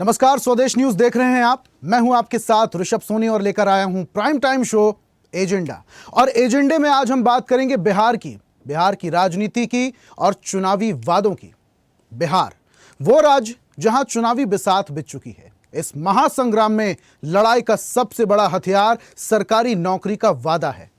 नमस्कार, स्वदेश न्यूज देख रहे हैं आप। मैं हूं आपके साथ ऋषभ सोनी और लेकर आया हूं प्राइम टाइम शो एजेंडा। और एजेंडे में आज हम बात करेंगे बिहार की राजनीति की और चुनावी वादों की। बिहार वो राज्य जहां चुनावी बिसात बिछ चुकी है। इस महासंग्राम में लड़ाई का सबसे बड़ा हथियार सरकारी नौकरी का वादा है।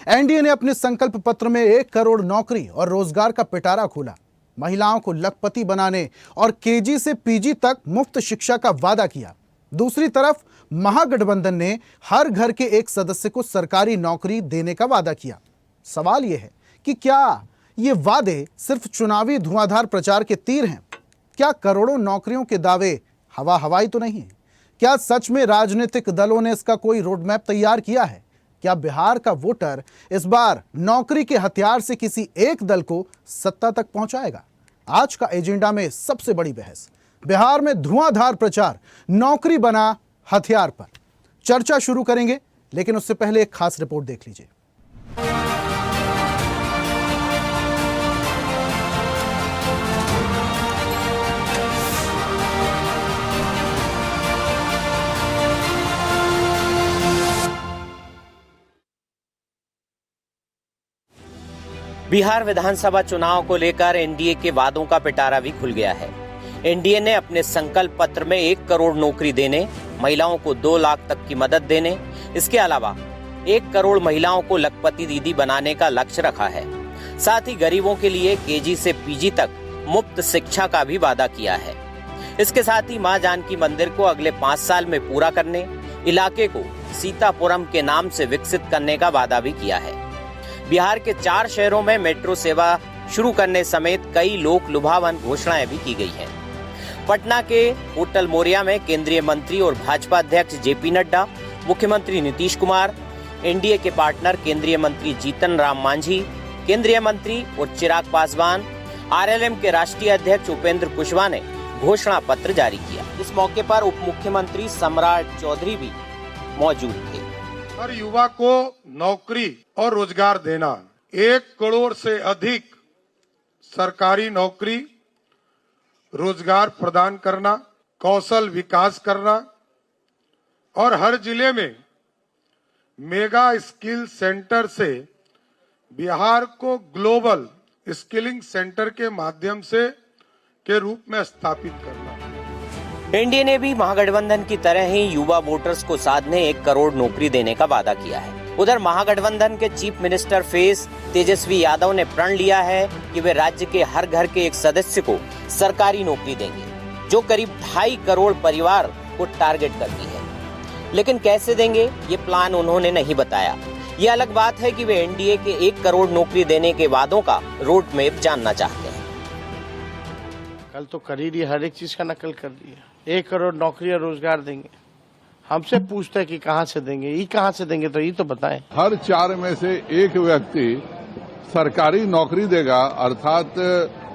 एनडीए ने अपने संकल्प पत्र में 1 करोड़ नौकरी और रोजगार का पिटारा खोला। महिलाओं को लखपति बनाने और केजी से पीजी तक मुफ्त शिक्षा का वादा किया। दूसरी तरफ महागठबंधन ने हर घर के एक सदस्य को सरकारी नौकरी देने का वादा किया। सवाल यह है कि क्या ये वादे सिर्फ चुनावी धुआंधार प्रचार के तीर हैं? क्या करोड़ों नौकरियों के दावे हवाई तो नहीं है? क्या सच में राजनीतिक दलों ने इसका कोई रोड मैप तैयार किया है? क्या बिहार का वोटर इस बार नौकरी के हथियार से किसी एक दल को सत्ता तक पहुंचाएगा? आज का एजेंडा में सबसे बड़ी बहस बिहार में धुआंधार प्रचार नौकरी बना हथियार पर चर्चा शुरू करेंगे, लेकिन उससे पहले एक खास रिपोर्ट देख लीजिए। बिहार विधानसभा चुनाव को लेकर एनडीए के वादों का पिटारा भी खुल गया है। एनडीए ने अपने संकल्प पत्र में 1 करोड़ नौकरी देने, महिलाओं को 2 लाख तक की मदद देने, इसके अलावा 1 करोड़ महिलाओं को लखपति दीदी बनाने का लक्ष्य रखा है। साथ ही गरीबों के लिए केजी से पीजी तक मुफ्त शिक्षा का भी वादा किया है। इसके साथ ही मां जानकी मंदिर को अगले 5 साल में पूरा करने, इलाके को सीतापुरम के नाम से विकसित करने का वादा भी किया है। बिहार के 4 शहरों में मेट्रो सेवा शुरू करने समेत कई लोक लुभावन घोषणाएं भी की गई हैं। पटना के होटल मोरिया में केंद्रीय मंत्री और भाजपा अध्यक्ष जेपी नड्डा, मुख्यमंत्री नीतीश कुमार, एनडीए के पार्टनर केंद्रीय मंत्री जीतन राम मांझी, केंद्रीय मंत्री और चिराग पासवान, आरएलएम के राष्ट्रीय अध्यक्ष उपेंद्र कुशवाहा ने घोषणा पत्र जारी किया। इस मौके पर उप मुख्यमंत्री सम्राट चौधरी भी मौजूद थे। हर युवा को नौकरी और रोजगार देना, 1 करोड़ से अधिक सरकारी नौकरी, रोजगार प्रदान करना, कौशल विकास करना और हर जिले में मेगा स्किल सेंटर से बिहार को ग्लोबल स्किलिंग सेंटर के माध्यम से के रूप में स्थापित करना। एनडीए ने भी महागठबंधन की तरह ही युवा वोटर्स को साधने 1 करोड़ नौकरी देने का वादा किया है। उधर महागठबंधन के chief minister face Tejashwi Yadav ने प्रण लिया है कि वे राज्य के हर घर के एक सदस्य को सरकारी नौकरी देंगे, जो करीब 2.5 करोड़ परिवार को टारगेट करती है। लेकिन कैसे देंगे, ये प्लान उन्होंने नहीं बताया। ये अलग बात है कि वे एनडीए के 1 करोड़ नौकरी देने के वादों का रोड मैप जानना चाहते हैं। कल तो कर ही हर एक चीज का नकल कर दिया। 1 करोड़ नौकरी और रोजगार देंगे। हमसे पूछते हैं कि कहाँ से देंगे, ये कहाँ से देंगे, तो ये तो बताएं। हर 4 में से 1 व्यक्ति सरकारी नौकरी देगा, अर्थात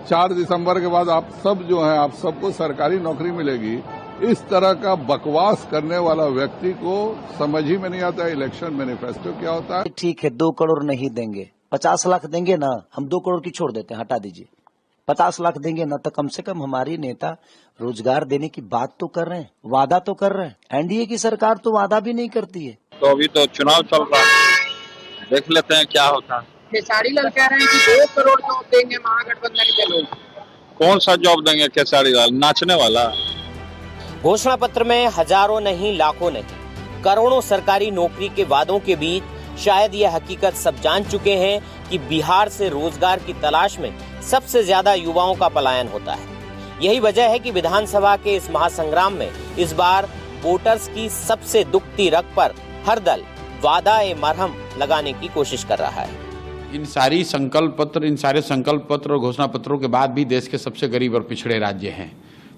4 दिसंबर के बाद आप सब जो हैं, आप सबको सरकारी नौकरी मिलेगी। इस तरह का बकवास करने वाला व्यक्ति को समझ ही में नहीं आता इलेक्शन मैनिफेस्टो क्या होता है। ठीक है, 2 करोड़ नहीं देंगे, 50 लाख देंगे ना, हम 2 करोड़ की छोड़ देते हैं, हटा दीजिए। 50 लाख देंगे ना, तो कम से कम हमारी नेता रोजगार देने की बात तो कर रहे हैं, वादा तो कर रहे हैं। एनडीए की सरकार तो वादा भी नहीं करती है। तो अभी तो चुनाव चल रहा है, देख लेते हैं क्या होता है। खेसारी लाल कह रहे हैं कि 2 करोड़ जॉब देंगे महागठबंधन के लोग। कौन सा जॉब देंगे खेसारी लाल, नाचने वाला? घोषणा पत्र में हजारों नहीं, लाखों नहीं, करोड़ों सरकारी नौकरी के वादों के बीच शायद यह हकीकत सब जान चुके हैं कि बिहार से रोजगार की तलाश में सबसे ज्यादा युवाओं का पलायन होता है। यही वजह है कि विधानसभा के इस महासंग्राम में इस बार वोटर्स की सबसे दुखती रग पर हर दल वादा ए मरहम लगाने की कोशिश कर रहा है। इन सारे संकल्प पत्र और घोषणा पत्रों के बाद भी देश के सबसे गरीब और पिछड़े राज्य हैं।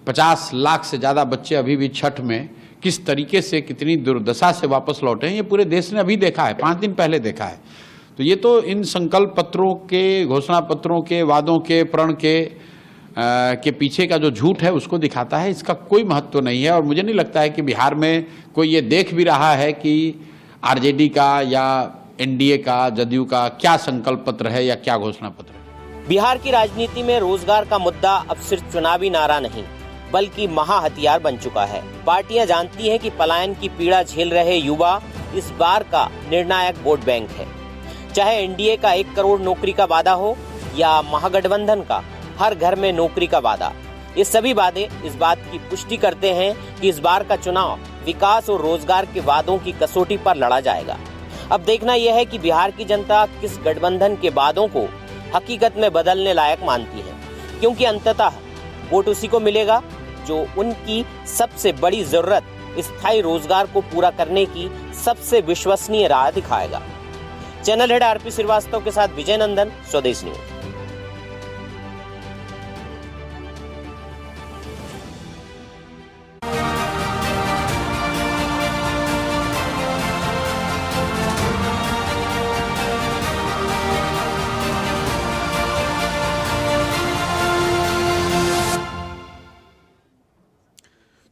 50 लाख से ज्यादा बच्चे अभी भी छठ में किस तरीके से, कितनी दुर्दशा से वापस लौटे हैं, ये पूरे देश ने अभी देखा है, 5 दिन पहले देखा है। तो ये तो इन संकल्प पत्रों के, घोषणा पत्रों के, वादों के, प्रण के पीछे का जो झूठ है उसको दिखाता है। इसका कोई महत्व नहीं है और मुझे नहीं लगता है कि बिहार में कोई ये देख भी रहा है कि आरजेडी का या एनडीए का, जदयू का क्या संकल्प पत्र है या क्या घोषणा पत्र है। बिहार की राजनीति में रोजगार का मुद्दा अब सिर्फ चुनावी नारा नहीं, बल्कि महाहथियार बन चुका है। पार्टियां जानती हैं कि पलायन की पीड़ा झेल रहे युवा इस बार का निर्णायक वोट बैंक है। चाहे एनडीए का 1 करोड़ नौकरी का वादा हो या महागठबंधन का हर घर में नौकरी का वादा, ये सभी वादे इस बात की पुष्टि करते हैं कि इस बार का चुनाव विकास और रोजगार के वादों की कसौटी पर लड़ा जाएगा। अब देखना यह है कि बिहार की जनता किस गठबंधन के वादों को हकीकत में बदलने लायक मानती है, क्योंकि अंततः वोट उसी को मिलेगा जो उनकी सबसे बड़ी जरूरत स्थायी रोजगार को पूरा करने की सबसे विश्वसनीय राह दिखाएगा। चैनल हेड आरपी श्रीवास्तव के साथ विजय नंदन, स्वदेश न्यूज।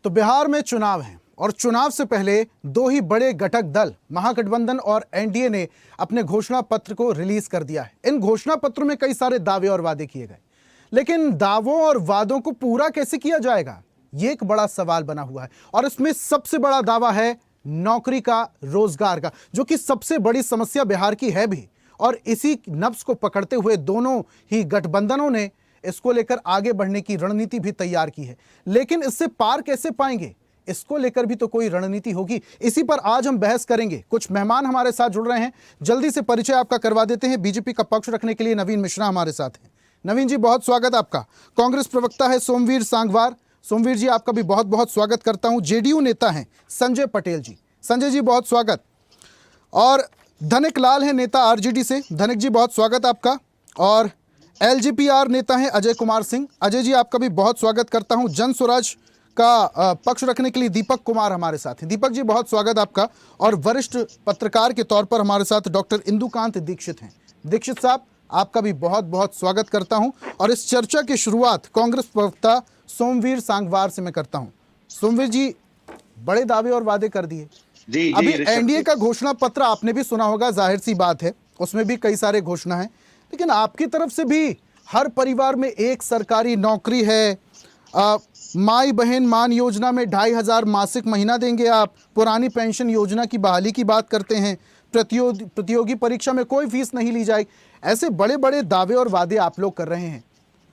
तो बिहार में चुनाव है और चुनाव से पहले दो ही बड़े घटक दल महागठबंधन और एनडीए ने अपने घोषणा पत्र को रिलीज कर दिया है। इन घोषणा पत्रों में कई सारे दावे और वादे किए गए, लेकिन दावों और वादों को पूरा कैसे किया जाएगा, ये एक बड़ा सवाल बना हुआ है। और इसमें सबसे बड़ा दावा है नौकरी का, रोजगार का, जो कि सबसे बड़ी समस्या बिहार की है भी। और इसी नब्ज को पकड़ते हुए दोनों ही गठबंधनों ने इसको लेकर आगे बढ़ने की रणनीति भी तैयार की है। लेकिन इससे पार कैसे पाएंगे, इसको लेकर भी तो कोई रणनीति होगी। इसी पर आज हम बहस करेंगे। कुछ मेहमान हमारे साथ जुड़ रहे हैं, जल्दी से परिचय आपका करवा देते हैं। बीजेपी का पक्ष रखने के लिए नवीन मिश्रा हमारे साथ हैं। नवीन जी, बहुत स्वागत आपका। कांग्रेस प्रवक्ता है सोमवीर सांगवार। सोमवीर जी, आपका भी बहुत बहुत स्वागत करता हूं। जेडीयू नेता हैं संजय पटेल जी। संजय जी, बहुत स्वागत। और धनिक लाल है नेता आरजेडी से। धनिक जी, बहुत स्वागत आपका। और एलजेपीआर नेता हैं अजय कुमार सिंह। अजय जी, आपका भी बहुत स्वागत करता हूं। जन स्वराज का पक्ष रखने के लिए दीपक कुमार हमारे साथ हैं। दीपक जी, बहुत स्वागत आपका। और वरिष्ठ पत्रकार के तौर पर हमारे साथ डॉक्टर इंदुकांत दीक्षित हैं। दीक्षित साहब, आपका भी बहुत बहुत स्वागत करता हूं। और इस चर्चा की शुरुआत कांग्रेस प्रवक्ता सोमवीर सांगवार से मैं करता हूं। सोमवीर जी, बड़े दावे और वादे कर दिए। अभी एनडीए का घोषणा पत्र आपने भी सुना होगा, जाहिर सी बात है, उसमें भी कई सारे घोषणा है। लेकिन आपकी तरफ से भी हर परिवार में एक सरकारी नौकरी है, माई बहन मान योजना में 2500 मासिक महीना देंगे आप, पुरानी पेंशन योजना की बहाली की बात करते हैं, प्रतियोगी परीक्षा में कोई फीस नहीं ली जाएगी। ऐसे बड़े बड़े दावे और वादे आप लोग कर रहे हैं।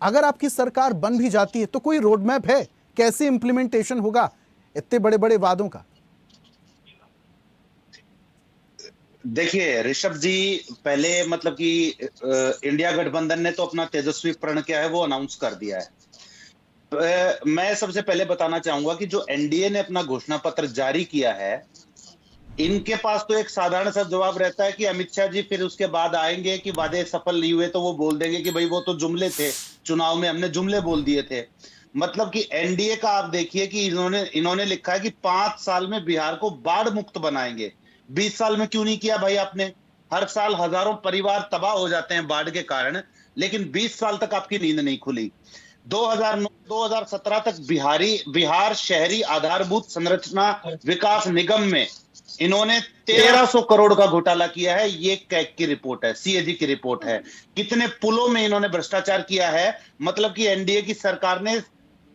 अगर आपकी सरकार बन भी जाती है तो कोई रोड मैप है, कैसे इंप्लीमेंटेशन होगा इतने बड़े बड़े वादों का? देखिए ऋषभ जी, पहले मतलब कि इंडिया गठबंधन ने तो अपना तेजस्वी प्रण क्या है वो अनाउंस कर दिया है। मैं सबसे पहले बताना चाहूंगा कि जो एनडीए ने अपना घोषणा पत्र जारी किया है, इनके पास तो एक साधारण सा जवाब रहता है कि अमित शाह जी फिर उसके बाद आएंगे कि वादे सफल नहीं हुए तो वो बोल देंगे कि भाई वो तो जुमले थे, चुनाव में हमने जुमले बोल दिए थे। मतलब कि एनडीए का आप देखिए कि इन्होंने लिखा है कि 5 साल में बिहार को बाढ़ मुक्त बनाएंगे। 20 साल में क्यों नहीं किया भाई आपने? हर साल हजारों परिवार तबाह हो जाते हैं बाढ़ के कारण, लेकिन 20 साल तक आपकी नींद नहीं खुली। 2009-2017 तक बिहार शहरी आधारभूत संरचना विकास निगम में इन्होंने 1300 करोड़ का घोटाला किया है। ये कैग की रिपोर्ट है, सीएजी की रिपोर्ट है। कितने पुलों में इन्होंने भ्रष्टाचार किया है। मतलब कि एनडीए की सरकार ने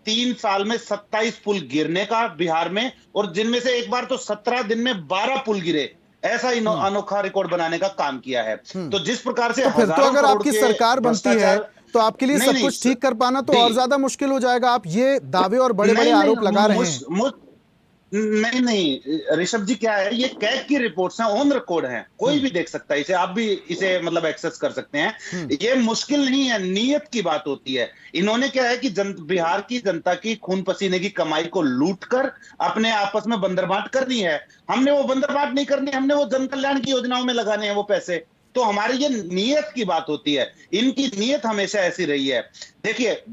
3 साल में 27 पुल गिरने का बिहार में, और जिनमें से एक बार तो 17 दिन में 12 पुल गिरे, ऐसा अनोखा रिकॉर्ड बनाने का काम किया है। तो जिस प्रकार से तो फिर तो अगर आपकी सरकार बनती है तो आपके लिए सब कुछ ठीक कर पाना तो और ज्यादा मुश्किल हो जाएगा। आप ये दावे और बड़े बड़े आरोप लगा रहे हैं। नहीं ऋषभ जी, क्या है, ये कैग की रिपोर्ट्स हैं, ऑन रिकॉर्ड हैं, कोई भी देख सकता है इसे, आप भी इसे मतलब एक्सेस कर सकते हैं। ये मुश्किल नहीं है, नियत की बात होती है। इन्होंने क्या है कि बिहार की जनता की खून पसीने की कमाई को लूटकर अपने आपस में बंदरबांट करनी है। हमने वो बंदरबांट नहीं करनी, हमने वो जन कल्याण की योजनाओं में लगाने हैं वो पैसे। तो हमारी ये नियत की बात होती है, इनकी नियत हमेशा ऐसी रही है। देखिए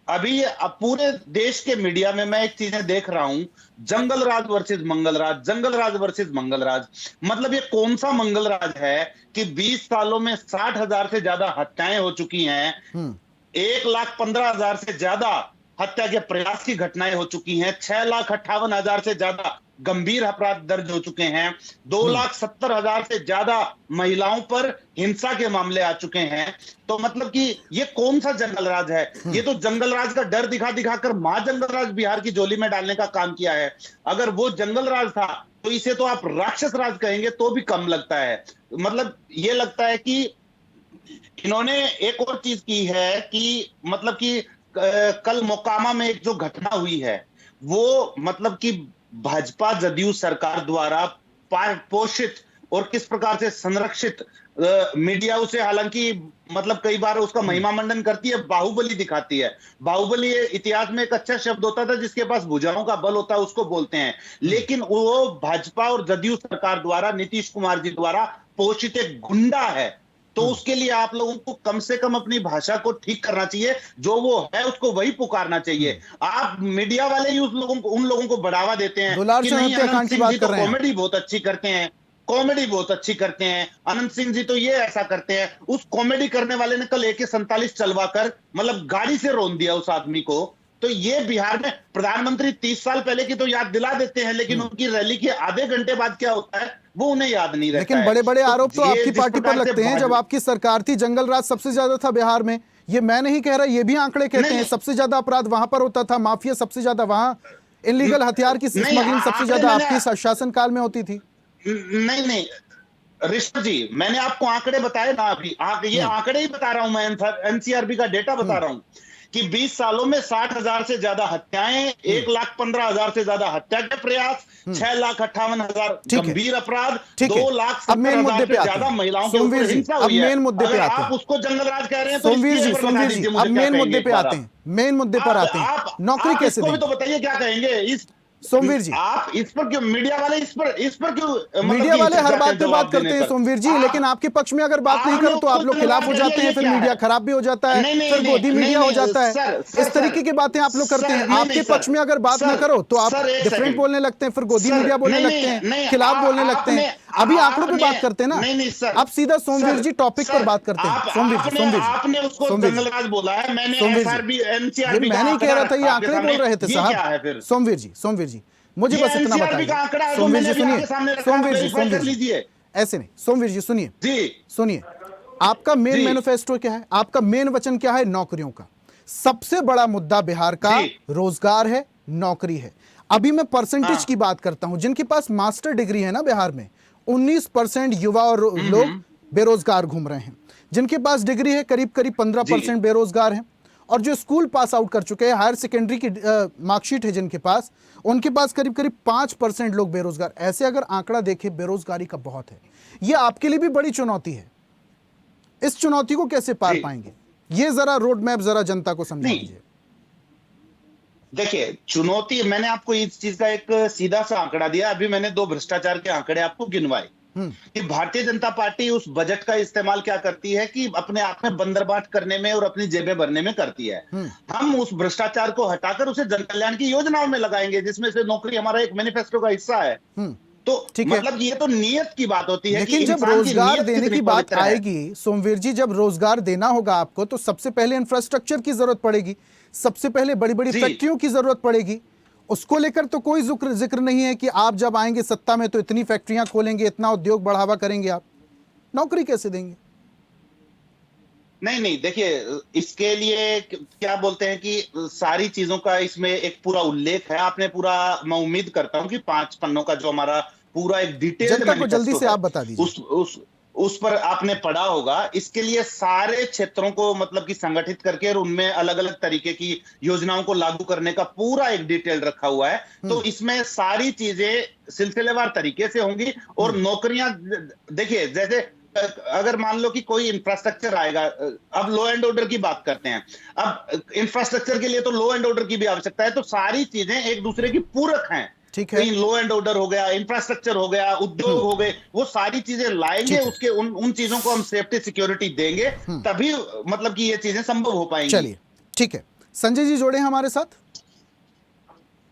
अभी पूरे देश के मीडिया में मैं एक चीजें देख रहा हूं, जंगल राज वर्सेस मंगल राज, जंगल राज वर्सेस मंगल राज। मतलब ये कौन सा मंगल राज है कि 20 सालों में 60,000 से ज्यादा हत्याएं हो चुकी हैं, 1,15,000 से ज्यादा हत्या के प्रयास की घटनाएं हो चुकी हैं, 6,58,000 से ज्यादा गंभीर अपराध दर्ज हो चुके हैं, 2,70,000 से ज्यादा महिलाओं पर हिंसा के मामले आ चुके हैं। तो मतलब कि ये कौन सा जंगल राज है? ये तो जंगल राज का डर दिखा दिखाकर मां जंगल राज बिहार की झोली में डालने का काम किया है। अगर वो जंगल राज था तो इसे तो आप राक्षस राज कहेंगे तो भी कम लगता है। मतलब ये लगता है कि इन्होंने एक और चीज की है कि मतलब कि कल मोकामा में एक जो घटना हुई है वो मतलब कि भाजपा जदयू सरकार द्वारा पोषित और किस प्रकार से संरक्षित मीडिया उसे हालांकि मतलब कई बार उसका महिमा मंडन करती है, बाहुबली दिखाती है। बाहुबली इतिहास में एक अच्छा शब्द होता था जिसके पास भुजाओं का बल होता है उसको बोलते हैं, लेकिन वो भाजपा और जदयू सरकार द्वारा नीतीश कुमार जी द्वारा पोषित एक गुंडा है। तो उसके लिए आप लोगों को कम से कम अपनी भाषा को ठीक करना चाहिए, जो वो है उसको वही पुकारना चाहिए। आप मीडिया वाले ही उन लोगों को बढ़ावा देते हैं कि नहीं अनंत सिंह जी तो कॉमेडी बहुत अच्छी करते हैं, कॉमेडी बहुत अच्छी करते हैं, अनंत सिंह जी तो ये ऐसा करते हैं। उस कॉमेडी करने वाले ने कल AK-47 चलवाकर मतलब गाड़ी से रौंद दिया उस आदमी को। तो ये बिहार में प्रधानमंत्री 30 साल पहले की तो याद दिला देते हैं, लेकिन उनकी रैली के आधे घंटे बाद क्या होता है वो उन्हें याद नहीं रहता। लेकिन बड़े बड़े आरोप तो आपकी पार्टी पर लगते हैं। जब आपकी सरकार थी जंगल राज सबसे ज्यादा था बिहार में, ये मैं नहीं कह रहा, ये भी आंकड़े कहते हैं। सबसे ज्यादा अपराध वहां पर होता था, माफिया सबसे ज्यादा वहां, इलीगल हथियार की स्मगलिंग सबसे ज्यादा आपकी शासनकाल में होती थी। नहीं ऋषभ जी, मैंने आपको आंकड़े बताए ना अभी, ये आंकड़े ही बता रहा हूं मैं, NCRB का डेटा बता रहा हूं कि 20 सालों में 60,000 से ज्यादा हत्याएं, 1,15,000 से ज्यादा हत्या के प्रयास, 6,58,000 गंभीर अपराध, 2,70,000 से ज्यादा महिलाओं के ऊपर हिंसा हुई है। अगर आप उसको जंगल राज कह रहे हैं तो सोमवीर जी अब मेन मुद्दे पे आते हैं, मेन मुद्दे पर आते हैं। नौकरी कैसे दें? तो बताइए क्या कहेंगे इस सोमवीर जी? आप इस पर क्यों मीडिया वाले इस पर क्यों मीडिया वाले हर बात पे बात करते हैं सोमवीर जी, लेकिन आपके पक्ष में अगर बात नहीं करो तो आप लोग खिलाफ हो जाते हैं, फिर मीडिया खराब भी हो जाता है, फिर गोदी मीडिया हो जाता है। इस तरीके की बातें आप लोग करते हैं। आपके पक्ष में अगर बात ना करो तो आप डिफरेंट बोलने लगते हैं, फिर गोदी मीडिया बोलने लगते हैं, खिलाफ बोलने लगते हैं। अभी आंकड़ों पे बात करते हैं ना, आप सीधा सोमवीर जी टॉपिक पर बात करते हैं। आपने उसको जंगल राज बोला है, मैंने NCRB मैं नहीं कह रहा था, ये आंकड़े बोल रहे थे साहब। सोमवीर जी मुझे बस इतना बताइए। सोमवीर जी सुनिए, सोमवीर जी ऐसे नहीं, सोमवीर जी सुनिए, आपका मेन मैनिफेस्टो क्या है? आपका मेन वचन क्या है? नौकरियों का। सबसे बड़ा मुद्दा बिहार का रोजगार है, नौकरी है। अभी मैं परसेंटेज की बात करता हूं, जिनके पास मास्टर डिग्री है ना बिहार में, 19% युवा और लोग बेरोजगार घूम रहे हैं। जिनके पास डिग्री है करीब 15% बेरोजगार हैं। और जो स्कूल पास आउट कर चुके हैं, हायर सेकेंडरी की मार्कशीट है जिनके पास, उनके पास करीब 5% लोग बेरोजगार। ऐसे अगर आंकड़ा देखें बेरोजगारी का बहुत है। यह आपके लिए भी बड़ी चुनौती है। इस चुनौती को कैसे पार पाएंगे? ये जरा रोड मैप जरा जनता को समझा दीजिए। देखिए, चुनौती, मैंने आपको इस चीज का एक सीधा सा आंकड़ा दिया। अभी मैंने 2 भ्रष्टाचार के आंकड़े आपको गिनवाए कि भारतीय जनता पार्टी उस बजट का इस्तेमाल क्या करती है कि अपने आप में बंदरबाट करने में और अपनी जेबें भरने में करती है। हम उस भ्रष्टाचार को हटाकर उसे जन कल्याण की योजनाओं में लगाएंगे, जिसमें से नौकरी हमारा एक मैनिफेस्टो का हिस्सा है। तो मतलब ये तो नियत की बात होती है। लेकिन जब रोजगार देने की बात आएगी सोमवीर जी, जब रोजगार देना होगा आपको तो सबसे पहले इंफ्रास्ट्रक्चर की जरूरत पड़ेगी, सबसे पहले बड़ी बड़ी फैक्ट्रियों की जरूरत पड़ेगी। उसको लेकर तो कोई जिक्र नहीं है कि आप जब आएंगे सत्ता में तो इतनी फैक्ट्रियां खोलेंगे, इतना उद्योग बढ़ावा करेंगे। आप नौकरी कैसे देंगे? नहीं, देखिए, इसके लिए क्या बोलते हैं कि सारी चीजों का इसमें एक पूरा उल्लेख है। आपने पूरा, मैं उम्मीद करता हूं कि 5 पन्नों का जो हमारा पूरा एक डिटेल जनता को जल्दी से आप बता दीजिए, उस पर आपने पढ़ा होगा। इसके लिए सारे क्षेत्रों को मतलब कि संगठित करके और उनमें अलग अलग तरीके की योजनाओं को लागू करने का पूरा एक डिटेल रखा हुआ है। तो इसमें सारी चीजें सिलसिलेवार तरीके से होंगी। और नौकरियां, देखिए, जैसे अगर मान लो कि कोई इंफ्रास्ट्रक्चर आएगा, अब लॉ एंड ऑर्डर की बात करते हैं, अब इंफ्रास्ट्रक्चर के लिए तो लॉ एंड ऑर्डर की भी आवश्यकता है। तो सारी चीजें एक दूसरे की पूरक हैं। ठीक है, लॉ एंड ऑर्डर हो गया, इंफ्रास्ट्रक्चर हो गया, उद्योग हो गए, वो सारी चीजें लाएंगे, उसके उन चीजों को हम सेफ्टी सिक्योरिटी देंगे, तभी मतलब कि ये चीजें संभव हो पाएंगी। चलिए ठीक है, संजय जी जोड़े हमारे साथ।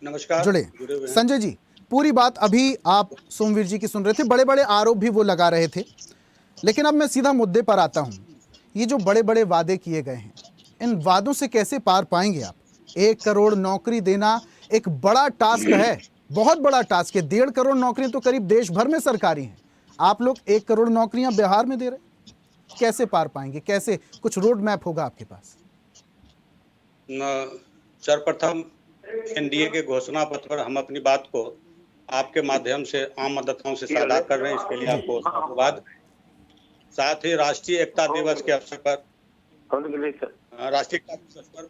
नमस्कार, जुड़े संजय जी। पूरी बात अभी आप सोमवीर जी की सुन रहे थे, बड़े बड़े आरोप भी वो लगा रहे थे, लेकिन अब मैं सीधा मुद्दे पर आता हूं। ये जो बड़े बड़े वादे किए गए हैं, इन वादों से कैसे पार पाएंगे आप? 1 करोड़ नौकरी देना एक बड़ा टास्क है बहुत बड़ा टास्क है। 1.5 करोड़ नौकरियां तो करीब देश भर में सरकारी हैं, आप लोग 1 करोड़ नौकरियां बिहार में दे रहे, कैसे पार पाएंगे? कैसे कुछ रोड मैप होगा आपके पास? सर्वप्रथम एनडीए के घोषणा पत्र पर हम अपनी बात को आपके माध्यम से आम मतदाताओं से साझा कर रहे हैं, इसके लिए आपको धन्यवाद। साथ ही राष्ट्रीय एकता दिवस के अवसर पर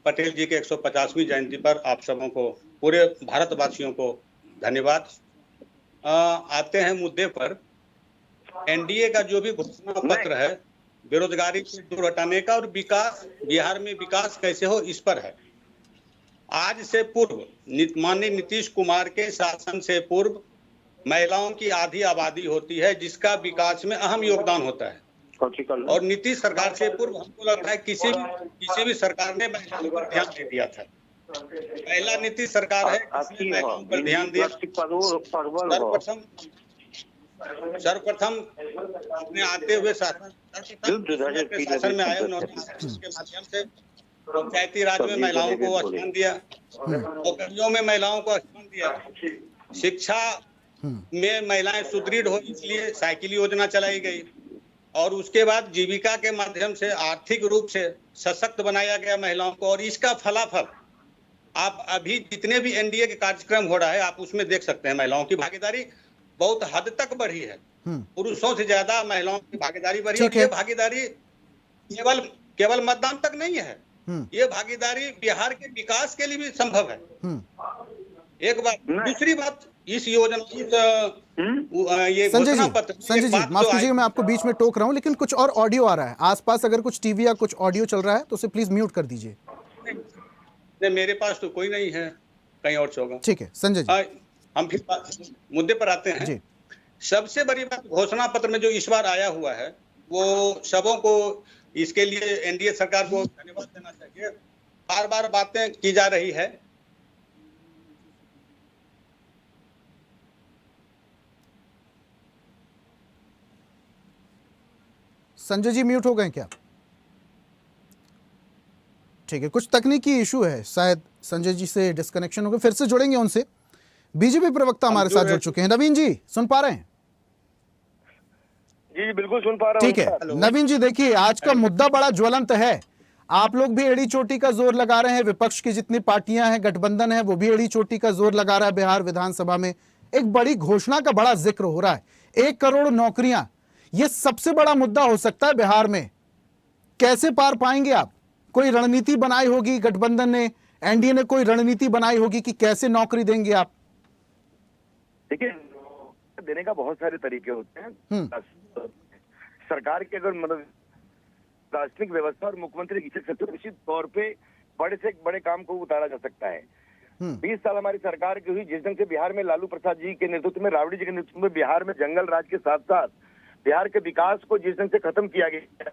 पटेल जी के 150वीं जयंती पर आप सबों को, पूरे भारतवासियों को धन्यवाद। आते हैं मुद्दे पर। एनडीए का जो भी घोषणा पत्र है बेरोजगारी से दूर हटाने का और विकास, बिहार में विकास कैसे हो, इस पर है। आज से पूर्व माननीय नीतीश कुमार के शासन से पूर्व महिलाओं की आधी आबादी होती है, जिसका विकास में अहम योगदान होता है। और नीतीश सरकार से पूर्व हमको लगता है किसी भी सरकार ने महिलाओं पर ध्यान नहीं दिया था। पहला नीतीश सरकार है जिसने महिलाओं पर ध्यान दिया। सर्वप्रथम अपने आते हुए शासन में आए, उन्होंने के माध्यम से पंचायती राज में महिलाओं को स्थान दिया, नौकरियों में महिलाओं को स्थान दिया, शिक्षा में महिलाएं सुदृढ़ हो इसलिए साइकिल योजना चलाई गई, और उसके बाद जीविका के माध्यम से आर्थिक रूप से सशक्त बनाया गया महिलाओं को। और इसका फलाफल आप अभी जितने भी एनडीए के कार्यक्रम हो रहा है आप उसमें देख सकते हैं। महिलाओं की भागीदारी बहुत हद तक बढ़ी है, पुरुषों से ज्यादा महिलाओं की भागीदारी बढ़ी। और ये भागीदारी केवल मतदान तक नहीं है, ये भागीदारी बिहार के विकास के लिए भी संभव है। एक बात। दूसरी बात, इस योजना ये संजय जी माफ कीजिएगा, मैं आपको बीच में टोक रहा हूं, लेकिन कुछ और ऑडियो आ रहा है आसपास। अगर कुछ टीवी या कुछ ऑडियो चल रहा है तो उसे प्लीज म्यूट कर दीजिए। नहीं, मेरे पास तो कोई नहीं है, कहीं और से होगा। ठीक है संजय जी, हम फिर मुद्दे पर आते हैं। सबसे बड़ी बात घोषणा पत्र में जो इस बार आया हुआ है, वो सबों को, इसके लिए एनडीए सरकार को धन्यवाद देना चाहिए। बार बार बातें की जा रही है। संजय जी म्यूट हो गए क्या? ठीक है, कुछ तकनीकी इशू है, शायद संजय जी से डिस्कनेक्शन हो गया। फिर से जुड़ेंगे उनसे। बीजेपी प्रवक्ता हमारे साथ जुड़ चुके हैं। नवीन जी सुन पा रहे हैं? जी बिल्कुल सुन पा रहा हूं। ठीक है नवीन जी, देखिए आज का मुद्दा बड़ा ज्वलंत है। आप लोग भी एड़ी चोटी का जोर लगा रहे हैं, विपक्ष की जितनी पार्टियां हैं, गठबंधन है, वो भी एड़ी चोटी का जोर लगा रहा है। बिहार विधानसभा में एक बड़ी घोषणा का बड़ा जिक्र हो रहा है, 1 करोड़ नौकरियां। ये सबसे बड़ा मुद्दा हो सकता है बिहार में। कैसे पार पाएंगे आप? कोई रणनीति बनाई होगी गठबंधन ने, एनडीए ने कोई रणनीति बनाई होगी कि कैसे नौकरी देंगे आप? देखिए, देने का बहुत सारे तरीके होते हैं। सरकार के अगर मतलब राजनीतिक व्यवस्था और मुख्यमंत्री की निश्चित तौर पे बड़े से बड़े काम को उतारा जा सकता है। 20 साल हमारी सरकार की हुई, जिस ढंग से बिहार में लालू प्रसाद जी के नेतृत्व में, राबड़ी जी के नेतृत्व में बिहार में जंगल राज के साथ साथ बिहार के विकास को जिस ढंग से खत्म किया गया,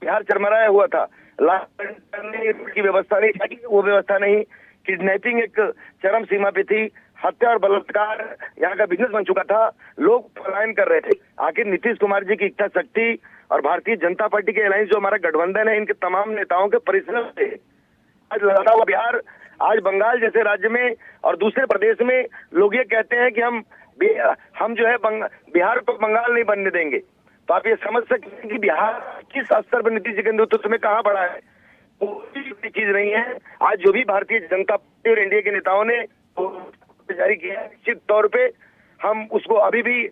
बिहार चरमराया हुआ था। की व्यवस्था नहीं था, वो व्यवस्था नहीं, किडनैपिंग एक चरम सीमा पे थी, हत्या और बलात्कार यहाँ का बिजनेस बन चुका था, लोग पलायन कर रहे थे। आखिर नीतीश कुमार जी की इच्छा शक्ति और भारतीय जनता पार्टी के अलायंस जो हमारा गठबंधन है, इनके तमाम नेताओं के परिश्रम से आज लड़ा हुआ बिहार, आज बंगाल जैसे राज्य में और दूसरे प्रदेश में लोग ये कहते हैं कि हम जो है बिहार को बंगाल नहीं बनने देंगे। तो आप ये समझ सकते हैं कि बिहार किस स्तर पर नीतीश जी के नेतृत्व में कहाँ बढ़ा है। कोई चीज नहीं है। आज जो भी भारतीय जनता पार्टी और एनडीए के नेताओं ने जारी किया है, निश्चित तौर पे हम उसको अभी भी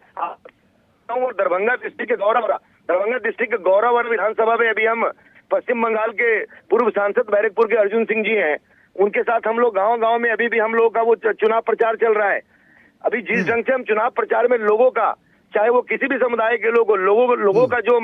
और दरभंगा डिस्ट्रिक्ट के गौरव विधानसभा में अभी हम पश्चिम बंगाल के पूर्व सांसद बैरकपुर के अर्जुन सिंह जी हैं, उनके साथ हम लोग गांव-गांव में अभी भी हम लोगों का वो चुनाव प्रचार चल रहा है। अभी जिस ढंग से हम चुनाव प्रचार में लोगों का, चाहे वो किसी भी समुदाय के लोगों का जो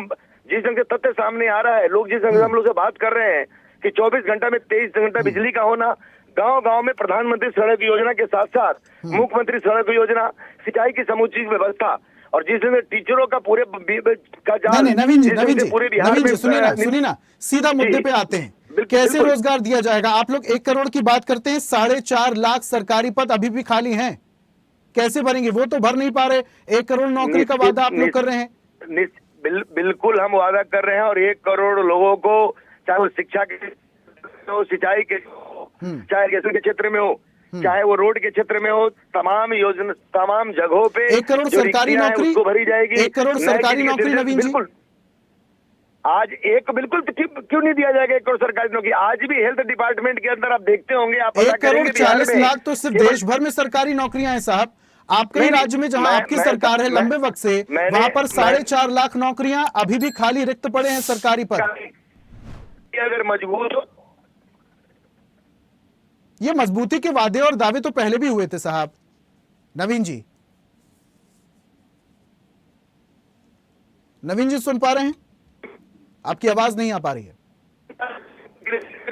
जिस ढंग से तथ्य सामने आ रहा है, लोग जिस ढंग से हम लोग से बात कर रहे हैं कि 24 घंटा में 23 घंटा बिजली का होना, गांव-गांव में प्रधानमंत्री सड़क योजना के साथ साथ मुख्यमंत्री सड़क योजना, सिंचाई की समुचित व्यवस्था, और जिस दिन टीचरों का पूरे का जाल, नवीन जी सुनिए ना, सीधा मुद्दे पे आते हैं। कैसे रोजगार दिया जाएगा? आप लोग 1 करोड़ की बात करते हैं, 4.5 लाख सरकारी पद अभी भी खाली हैं, कैसे भरेंगे? वो तो भर नहीं पा रहे। 1 करोड़ नौकरी का वादा आप लोग कर रहे हैं। बिल्कुल हम वादा कर रहे हैं, और 1 करोड़ लोगों को, चाहे वो शिक्षा के हो, सिंचाई के हो, चाहे इरिगेशन के क्षेत्र में हो, चाहे वो रोड के क्षेत्र में हो, तमाम योजना, तमाम जगहों पे 1 करोड़ जो सरकारी रिक्तियां हैं, नौकरी, उसको भरी जाएगी। 1 करोड़ नए सरकारी किसी के नौकरी, दिल में नवीन जी। बिल्कुल आज एक बिल्कुल क्यों नहीं दिया जाएगा 1 करोड़ सरकारी नौकरी? आज भी हेल्थ डिपार्टमेंट के अंदर आप देखते होंगे, आप 1 पता करोड़ करेंगे बिहार 40 में लाख तो सिर्फ केवल- देश भर में सरकारी नौकरियां हैं साहब। आपके ही नहीं, राज्य में जहां आपकी मैं- सरकार है मैं- लंबे वक्त से, मैंने- वहां पर मैं- 4.5 लाख नौकरियां अभी भी खाली रिक्त पड़े हैं सरकारी पद। अगर मजबूत हो, ये मजबूती के वादे और दावे तो पहले भी हुए थे साहब। नवीन जी, नवीन जी सुन पा रहे हैं? आपकी आवाज नहीं आ पा रही है।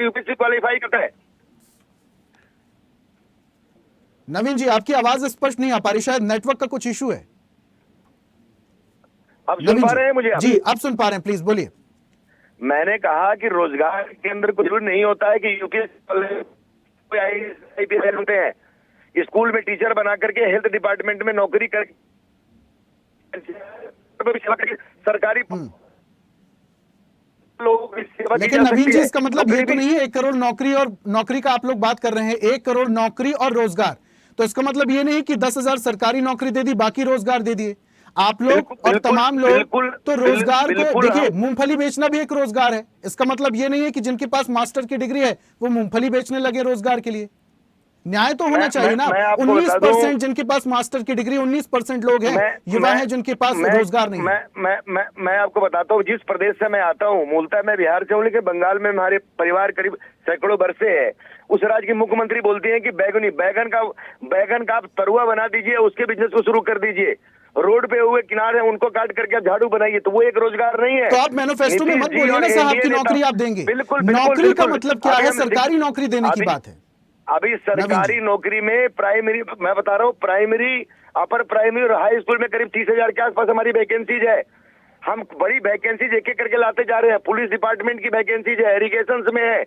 यूपीएससी क्वालिफाई करता है। नवीन जी, आपकी आवाज स्पष्ट नहीं आ पा रही, शायद नेटवर्क का कुछ इशू है। अब सुन पा रहे हैं मुझे? जी, अब सुन पा रहे हैं, प्लीज बोलिए। मैंने कहा कि रोजगार के अंदर कुछ भी नहीं होता है कि यूपीएससी आईपीएस होते हैं। स्कूल में टीचर बना करके हेल्थ डिपार्टमेंट में नौकरी कर सरकारी लोगों की सेवा की लेकिन जा नवीन सकती जी, है। इसका मतलब ये नौकरी तो भी- नहीं है 1 करोड़ नौकरी, और नौकरी का आप लोग बात कर रहे हैं 1 करोड़ नौकरी और रोजगार, तो इसका मतलब ये नहीं कि 10,000 सरकारी नौकरी दे दी, बाकी रोजगार दे दिए आप लोग और बिल्कुल, तमाम लोग। बिल्कुल, तो रोजगार को बिल्कुल, देखिए, हाँ। मूंगफली बेचना भी एक रोजगार है। इसका मतलब ये नहीं है कि जिनके पास मास्टर की डिग्री है वो मूंगफली बेचने लगे रोजगार के लिए। न्याय तो होना चाहिए ना। मैं आपको बता 19% दूं- जिनके पास मास्टर की डिग्री, 19% लोग हैं युवा हैं जिनके पास रोजगार नहीं है। मैं आपको बताता हूँ, जिस प्रदेश से मैं आता हूँ, मूलतः मैं बिहार से हूँ, लेकिन बंगाल में हमारे परिवार करीब सैकड़ों वर्ष से है। उस राज्य की मुख्यमंत्री बोलती हैं कि बैगन का आप तरुआ बना दीजिए, उसके बिजनेस को शुरू कर दीजिए। रोड पे हुए किनारे उनको काट करके आप झाड़ू बनाइए, तो वो एक रोजगार नहीं है। तो आप मैनिफेस्टो में मत नीतीश जी बोलिए और ना साहब एनडीए की नेता- नौकरी आप देंगे। बिल्कुल, नौकरी का बिल्कुल। मतलब क्या अभी है? हम सरकारी नौकरी देने की अभी- बात है। अभी सरकारी नौकरी में प्राइमरी, मैं बता रहा हूँ, प्राइमरी, अपर प्राइमरी और हाई स्कूल में करीब 30,000 के आसपास हमारी वैकेंसीज है। हम बड़ी वैकेंसीज एक एक करके लाते जा रहे हैं। पुलिस डिपार्टमेंट की वैकेंसीज है, इरिगेशन में है,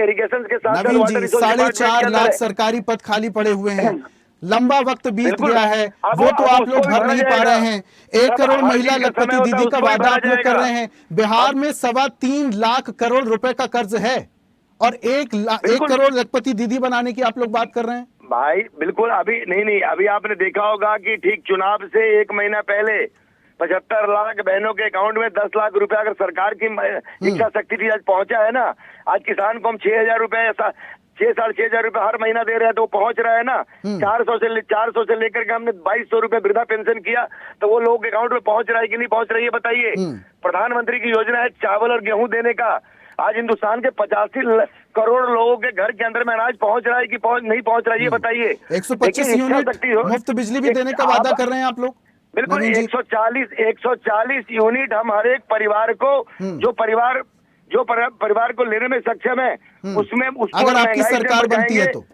इरिगेशन के साथ साथ नवीन वाटर जी, रिसोर्स डिपार्टमेंट के 4.5 अंदर लाख है। सरकारी पद खाली पड़े हुए हैं, लंबा वक्त बीत बिल्कुल। गया है, अब वो तो आप उसको लोग भी भर भरा नहीं पा जाएगा। रहे हैं। 1 अब करोड़ हर महिला चीज का लखपति समय होता है, दीदी का उसको भी वादा भरा आप लोग कर जाएगा। रहे हैं। बिहार में 3.25 लाख करोड़ रुपए का कर्ज है और 1 करोड़ लखपति दीदी बनाने की आप लोग बात कर रहे हैं। भाई बिल्कुल, अभी नहीं, अभी आपने देखा होगा कि ठीक चुनाव से 1 महीना पहले 75 लाख बहनों के अकाउंट में 10 लाख रुपए अगर सरकार की इच्छा शक्ति थी, आज पहुंचा है ना। आज किसान को हम 6,000 रुपए, 6,500 रुपए हर महीना दे रहे हैं, तो वो पहुंच रहा है ना। 400 से लेकर के हमने 2,200 रुपए वृद्धा पेंशन किया, तो वो लोग अकाउंट में पहुंच रहा है कि नहीं पहुंच रही है, बताइए। प्रधानमंत्री की योजना है चावल और गेहूं देने का। आज हिंदुस्तान के 85 करोड़ लोगों के घर के अंदर में अनाज पहुंच रहा है कि नहीं पहुंच रहा है, ये बताइए। 125 यूनिट मुफ्त बिजली भी देने का वादा कर रहे हैं आप लोग। बिल्कुल, 140 यूनिट हम हर एक परिवार को, जो परिवार को लेने में सक्षम है, उसमें उसको अगर आपकी महंगाई से सरकार बनती है बचाएंगे। तो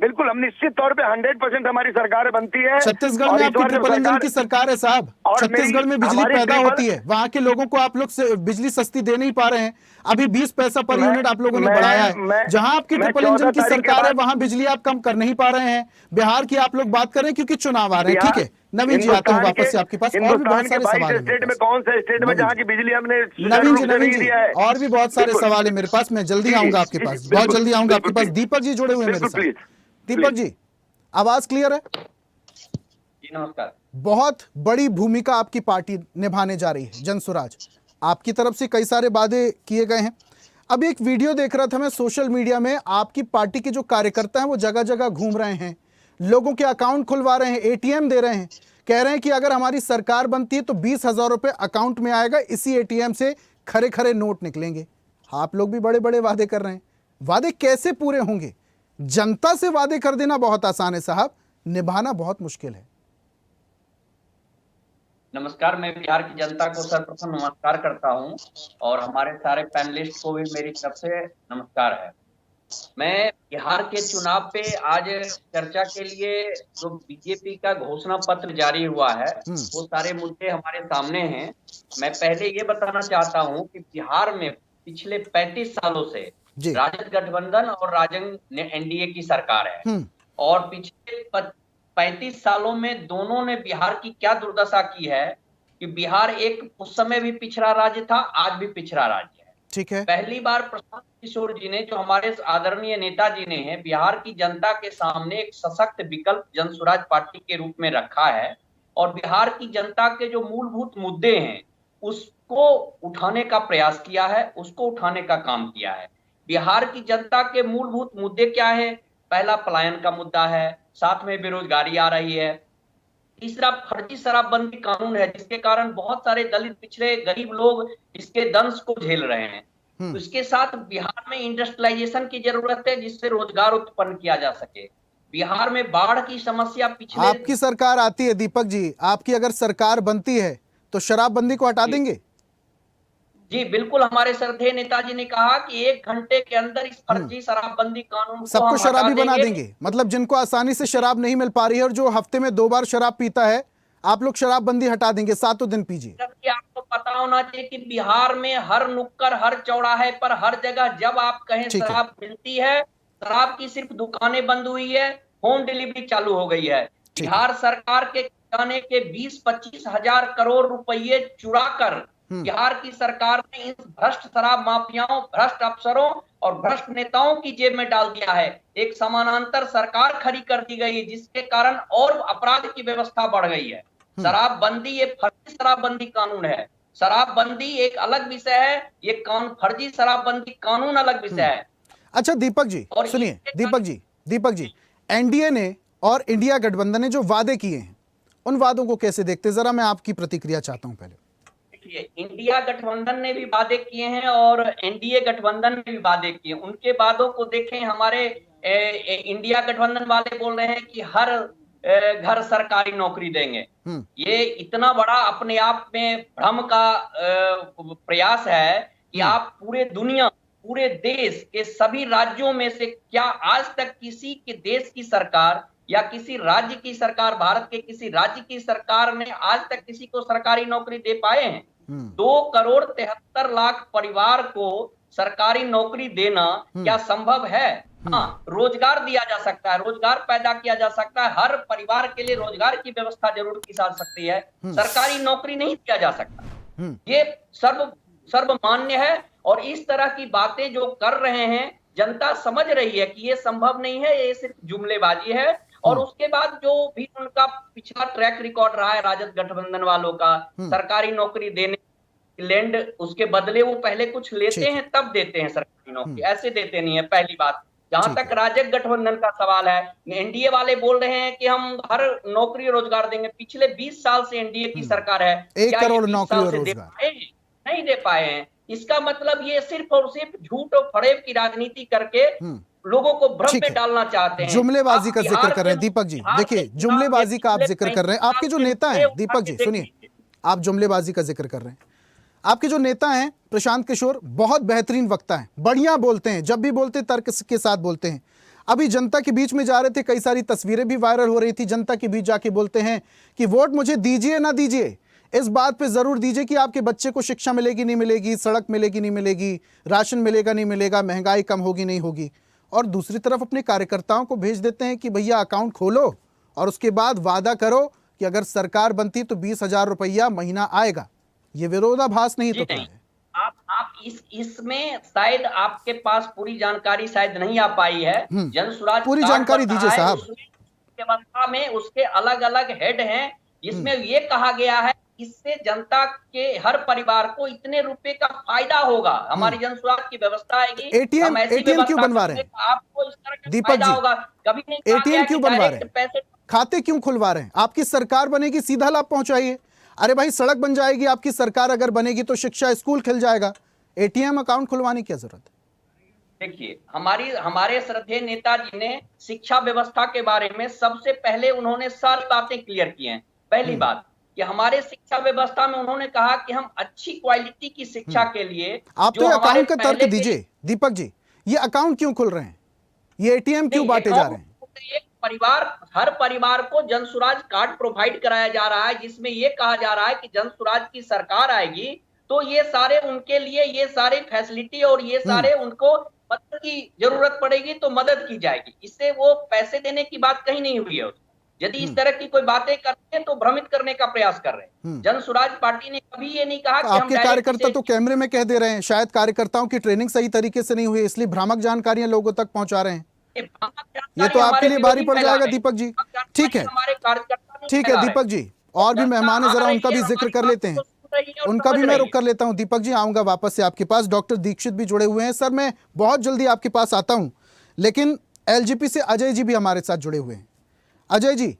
बिल्कुल, हम निश्चित तौर पे 100% हमारी सरकार बनती है। छत्तीसगढ़ और में इस आपकी बार जब ट्रिपल इंजन सरकार- की सरकार है साहब। और छत्तीसगढ़ में बिजली हमारी पैदा ट्रिपल- होती है, वहां के लोगों को आप लोग बिजली सस्ती दे नहीं पा रहे हैं। अभी 20 पैसा पर यूनिट आप लोगों ने बढ़ाया है। जहां आपकी ट्रिपल इंजन की सरकार है वहां बिजली आप कम कर नहीं पा रहे हैं। बिहार की आप लोग बात कर रहे हैं क्योंकि चुनाव आ रहे हैं, ठीक है। नवीन जी, आते हैं वापस से आपके पास। और भी बहुत हिंदुस्तान के सारे 22 सवाल स्टेट हैं में कौन सा स्टेट में जहाँ की बिजली हमने नवीन जी, नहीं दिया है? और भी बहुत सारे बिल्कुल। सवाल है मेरे पास। मैं जल्दी जी, आऊंगा आपके जी, पास, बिल्कुल, बहुत जल्दी आऊंगा आपके बिल्कुल, पास। दीपक जी जुड़े हुए हैं मेरे बिल्कुल, साथ। प्लीज। दीपक जी, आवाज क्लियर है? जी नमस्कार। बहुत बड़ी भूमिका आपकी पार्टी निभाने जा रही है जनसुराज। आपकी तरफ से कई सारे वादे किए गए हैं। अभी एक वीडियो देख रहा था मैं सोशल मीडिया में, आपकी पार्टी के जो कार्यकर्ता हैं वो जगह जगह घूम रहे हैं, लोगों के अकाउंट खुलवा रहे हैं, एटीएम दे रहे हैं, कह रहे हैं कि अगर हमारी सरकार बनती है तो 20,000 रुपए अकाउंट में आएगा, इसी एटीएम से खरे खरे नोट निकलेंगे। आप लोग भी बड़े बड़े वादे कर रहे हैं, वादे कैसे पूरे होंगे? जनता से वादे कर देना बहुत आसान है साहब, निभाना बहुत मुश्किल है। नमस्कार, मैं बिहार की जनता को सर्वप्रथम नमस्कार करता हूं और हमारे सारे पैनलिस्ट को भी मेरी तरफ से नमस्कार है। मैं बिहार के चुनाव पे आज चर्चा के लिए जो बीजेपी का घोषणा पत्र जारी हुआ है वो सारे मुद्दे हमारे सामने हैं। मैं पहले ये बताना चाहता हूं कि बिहार में पिछले 35 सालों से राजद गठबंधन और राजग ने एनडीए की सरकार है और पिछले 35 सालों में दोनों ने बिहार की क्या दुर्दशा की है कि बिहार एक उस समय भी पिछड़ा राज्य था, आज भी पिछड़ा राज्य है। ठीक है। पहली बार प्रशांत किशोर जी ने, जो हमारे आदरणीय नेताजी ने है, बिहार की जनता के सामने एक सशक्त विकल्प जन स्वराज पार्टी के रूप में रखा है और बिहार की जनता के जो मूलभूत मुद्दे हैं उसको उठाने का प्रयास किया है, उसको उठाने का काम किया है। बिहार की जनता के मूलभूत मुद्दे क्या है? पहला पलायन का मुद्दा है, साथ में बेरोजगारी आ रही है, तीसरा फर्जी शराबबंदी कानून है जिसके कारण बहुत सारे दलित पिछड़े गरीब लोग इसके दंश को झेल रहे हैं। उसके साथ बिहार में इंडस्ट्रियलाइजेशन की जरूरत है जिससे रोजगार उत्पन्न किया जा सके। बिहार में बाढ़ की समस्या पिछले, आपकी सरकार आती है दीपक जी, आपकी अगर सरकार बनती है तो शराबबंदी को हटा देंगे? जी बिल्कुल, हमारे श्रद्धेय नेताजी ने कहा कि 1 घंटे के अंदर इस फर्जी शराबबंदी कानून को सबको हम शराबी हटा बना देंगे। मतलब जिनको आसानी से शराब नहीं मिल पा रही है और जो हफ्ते में 2 बार शराब पीता है, आप लोग शराबबंदी हटा देंगे, 7 दिन पीजिए। जबकि आपको पता होना चाहिए कि बिहार में हर नुक्कड़, हर चौराहे पर, हर जगह जब आप कहें शराब मिलती है, शराब की सिर्फ दुकानें बंद हुई है, होम डिलीवरी चालू हो गई है। बिहार सरकार के खजाने के 20-25 हजार करोड़ रुपए चुरा कर बिहार की सरकार ने इन भ्रष्ट शराब माफियाओं, भ्रष्ट अफसरों और भ्रष्ट नेताओं की जेब में डाल दिया है। एक समानांतर सरकार खड़ी कर दी गई है जिसके कारण और अपराध की व्यवस्था बढ़ गई है। शराबबंदी ये फर्जी शराबबंदी कानून है, शराबबंदी एक अलग विषय है, ये फर्जी शराबबंदी कानून अलग विषय है। अच्छा दीपक जी सुनिए, दीपक जी एनडीए ने और इंडिया गठबंधन ने जो वादे किए हैं उन वादों को कैसे देखते हैं? जरा मैं आपकी प्रतिक्रिया चाहता हूं। पहले इंडिया गठबंधन ने भी वादे किए हैं और एनडीए गठबंधन ने भी वादे किए। उनके वादों को देखें, हमारे इंडिया गठबंधन वाले बोल रहे हैं कि हर घर सरकारी नौकरी देंगे। ये इतना बड़ा अपने आप में भ्रम का प्रयास है कि आप पूरे दुनिया, पूरे देश के सभी राज्यों में से क्या आज तक किसी के देश की सरकार या किसी राज्य की सरकार, भारत के किसी राज्य की सरकार ने आज तक किसी को सरकारी नौकरी दे पाए हैं? 2,73,00,000 परिवार को सरकारी नौकरी देना क्या संभव है? हाँ, रोजगार दिया जा सकता है, रोजगार पैदा किया जा सकता है, हर परिवार के लिए रोजगार की व्यवस्था जरूर की जा सकती है, सरकारी नौकरी नहीं दिया जा सकता। ये सर्वमान्य है और इस तरह की बातें जो कर रहे हैं जनता समझ रही है कि ये संभव नहीं है, ये सिर्फ जुमलेबाजी है। और उसके बाद जो भी उनका पिछला ट्रैक रिकॉर्ड रहा है राजद गठबंधन वालों का, सरकारी नौकरी देने लैंड, उसके बदले वो पहले कुछ लेते हैं तब देते हैं सरकारी नौकरी, ऐसे देते नहीं है। पहली बात, जहां तक राजग गठबंधन का सवाल है, एनडीए वाले बोल रहे हैं कि हम हर नौकरी रोजगार देंगे। पिछले 20 साल से एनडीए की सरकार है, 1 करोड़ नौकरी और रोजगार नहीं दे पाए हैं। इसका मतलब ये सिर्फ और सिर्फ झूठ और फरेब की राजनीति करके लोगों को भ्रम में डालना चाहते हैं। जुमलेबाजी का जिक्र कर रहे हैं दीपक जी। देखिए, जुमलेबाजी का आप जिक्र कर रहे हैं। आपके जो नेता हैं दीपक जी सुनिए, आप जुमलेबाजी का जिक्र कर रहे हैं। आपके जो नेता हैं प्रशांत किशोर बहुत बेहतरीन वक्ता हैं, बढ़िया बोलते हैं, जब भी बोलते तर्क के साथ बोलते हैं। अभी जनता के बीच में जा रहे थे, कई सारी तस्वीरें भी वायरल हो रही थी। जनता के बीच जाके बोलते हैं कि वोट मुझे दीजिए ना दीजिए, इस बात पे जरूर दीजिए कि आपके बच्चे को शिक्षा मिलेगी नहीं मिलेगी, सड़क मिलेगी नहीं मिलेगी, राशन मिलेगा नहीं मिलेगा, महंगाई कम होगी नहीं होगी। और दूसरी तरफ अपने कार्यकर्ताओं को भेज देते हैं कि भैया अकाउंट खोलो और उसके बाद वादा करो कि अगर सरकार बनती तो 20,000 रुपया महीना आएगा। ये विरोधाभास नहीं तो क्या है? आप इसमें शायद आपके पास पूरी जानकारी शायद नहीं आ पाई है। जन स्वराज पूरी जानकारी दीजिए साहब। व्यवस्था में उसके अलग अलग हेड हैं जिसमें ये कहा गया है इससे जनता के हर परिवार को इतने रुपए का फायदा होगा। हमारी जन स्वराज की व्यवस्था आएगी। एटीएम क्यों बनवा रहे हैं आपको इस तरह का दीपक फायदा जी? होगा। कभी नहीं एटीएम क्यों बनवा रहे हैं? खाते क्यों खुलवा रहे हैं? आपकी सरकार बनेगी, सीधा लाभ पहुंचाइए। अरे भाई, सड़क बन जाएगी, आपकी सरकार अगर बनेगी तो शिक्षा स्कूल खुल जाएगा। एटीएम अकाउंट खुलवाने की क्या जरूरत है? देखिए, हमारे श्रद्धेय नेताजी ने शिक्षा व्यवस्था के बारे में सबसे पहले उन्होंने सारी बातें क्लियर की हैं। पहली बात कि हमारे शिक्षा व्यवस्था में उन्होंने कहा कि हम अच्छी क्वालिटी की शिक्षा के लिए आप तो अकाउंट का तर्क दीजिए दीपक जी। ये अकाउंट क्यों खुल रहे हैं? ये एटीएम क्यों बांटे जा रहे हैं? एक परिवार, हर परिवार को जन स्वराज कार्ड प्रोवाइड कराया जा रहा है जिसमें ये कहा जा रहा है कि जन स्वराज की सरकार आएगी तो ये सारे उनके लिए ये सारे फैसिलिटी और ये सारे उनको मदद की जरूरत पड़ेगी तो मदद की जाएगी। इससे वो पैसे देने की बात कहीं नहीं हुई है। यदि इस तरह की कोई बातें करते हैं तो भ्रमित करने का प्रयास कर रहे हैं। जन स्वराज पार्टी ने कभी ये नहीं कहा कि हम आपके कार्यकर्ता तो कैमरे में कह दे रहे हैं, शायद कार्यकर्ताओं की ट्रेनिंग सही तरीके से नहीं हुई, इसलिए भ्रामक जानकारियां लोगों तक पहुंचा रहे हैं। ये तो आपके लिए भारी पड़ जाएगा दीपक जी। ठीक है, ठीक है दीपक जी, और भी मेहमान है, जरा उनका भी जिक्र कर लेते हैं, उनका भी मैं रुक कर लेता हूं। दीपक जी आऊंगा वापस से आपके पास। डॉक्टर दीक्षित भी जुड़े हुए हैं। सर मैं बहुत जल्दी आपके पास आता हूं, लेकिन एलजीपी से अजय जी भी हमारे साथ जुड़े हुए हैं। अजय जी,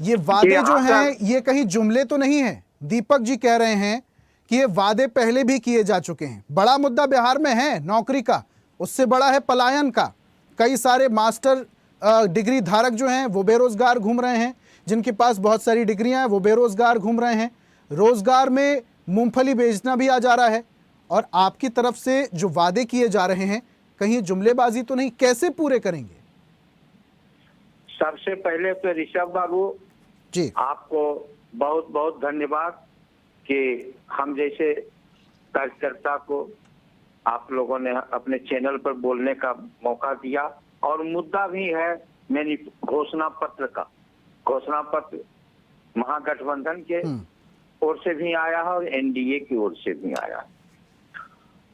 ये वादे जो हैं ये कहीं जुमले तो नहीं है? दीपक जी कह रहे हैं कि ये वादे पहले भी किए जा चुके हैं। बड़ा मुद्दा बिहार में है नौकरी का, उससे बड़ा है पलायन का। कई सारे मास्टर डिग्री धारक जो हैं वो बेरोजगार घूम रहे हैं, जिनके पास बहुत सारी डिग्रियां हैं वो बेरोजगार घूम रहे हैं। रोजगार में मूंगफली बेचना भी आ जा रहा है, और आपकी तरफ से जो वादे किए जा रहे हैं कहीं जुमलेबाजी तो नहीं? कैसे पूरे करेंगे? सबसे पहले तो ऋषभ बाबू जी, आपको बहुत बहुत धन्यवाद कि हम जैसे कार्यकर्ता को आप लोगों ने अपने चैनल पर बोलने का मौका दिया। और मुद्दा भी है मेरी घोषणा पत्र का। घोषणा पत्र महागठबंधन के ओर से भी आया है और एनडीए की ओर से भी आया है।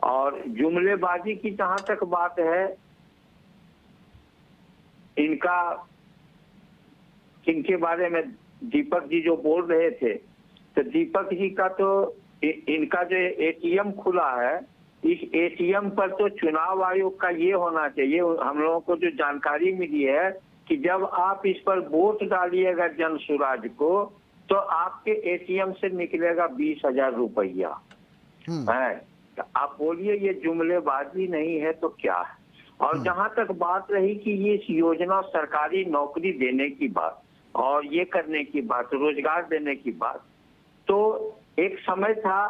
और जुमलेबाजी की जहां तक बात है, इनके बारे में दीपक जी जो बोल रहे थे, तो दीपक जी का तो इनका जो एटीएम खुला है, इस एटीएम पर तो चुनाव आयोग का ये होना चाहिए। हम लोगों को जो जानकारी मिली है कि जब आप इस पर वोट डालिएगा जन स्वराज को, तो आपके एटीएम से निकलेगा 20,000 रुपया है। तो आप बोलिए ये जुमलेबाजी नहीं है तो क्या है? और जहां तक बात रही कि ये इस योजना सरकारी नौकरी देने की बात और ये करने की बात, रोजगार देने की बात, तो एक समय था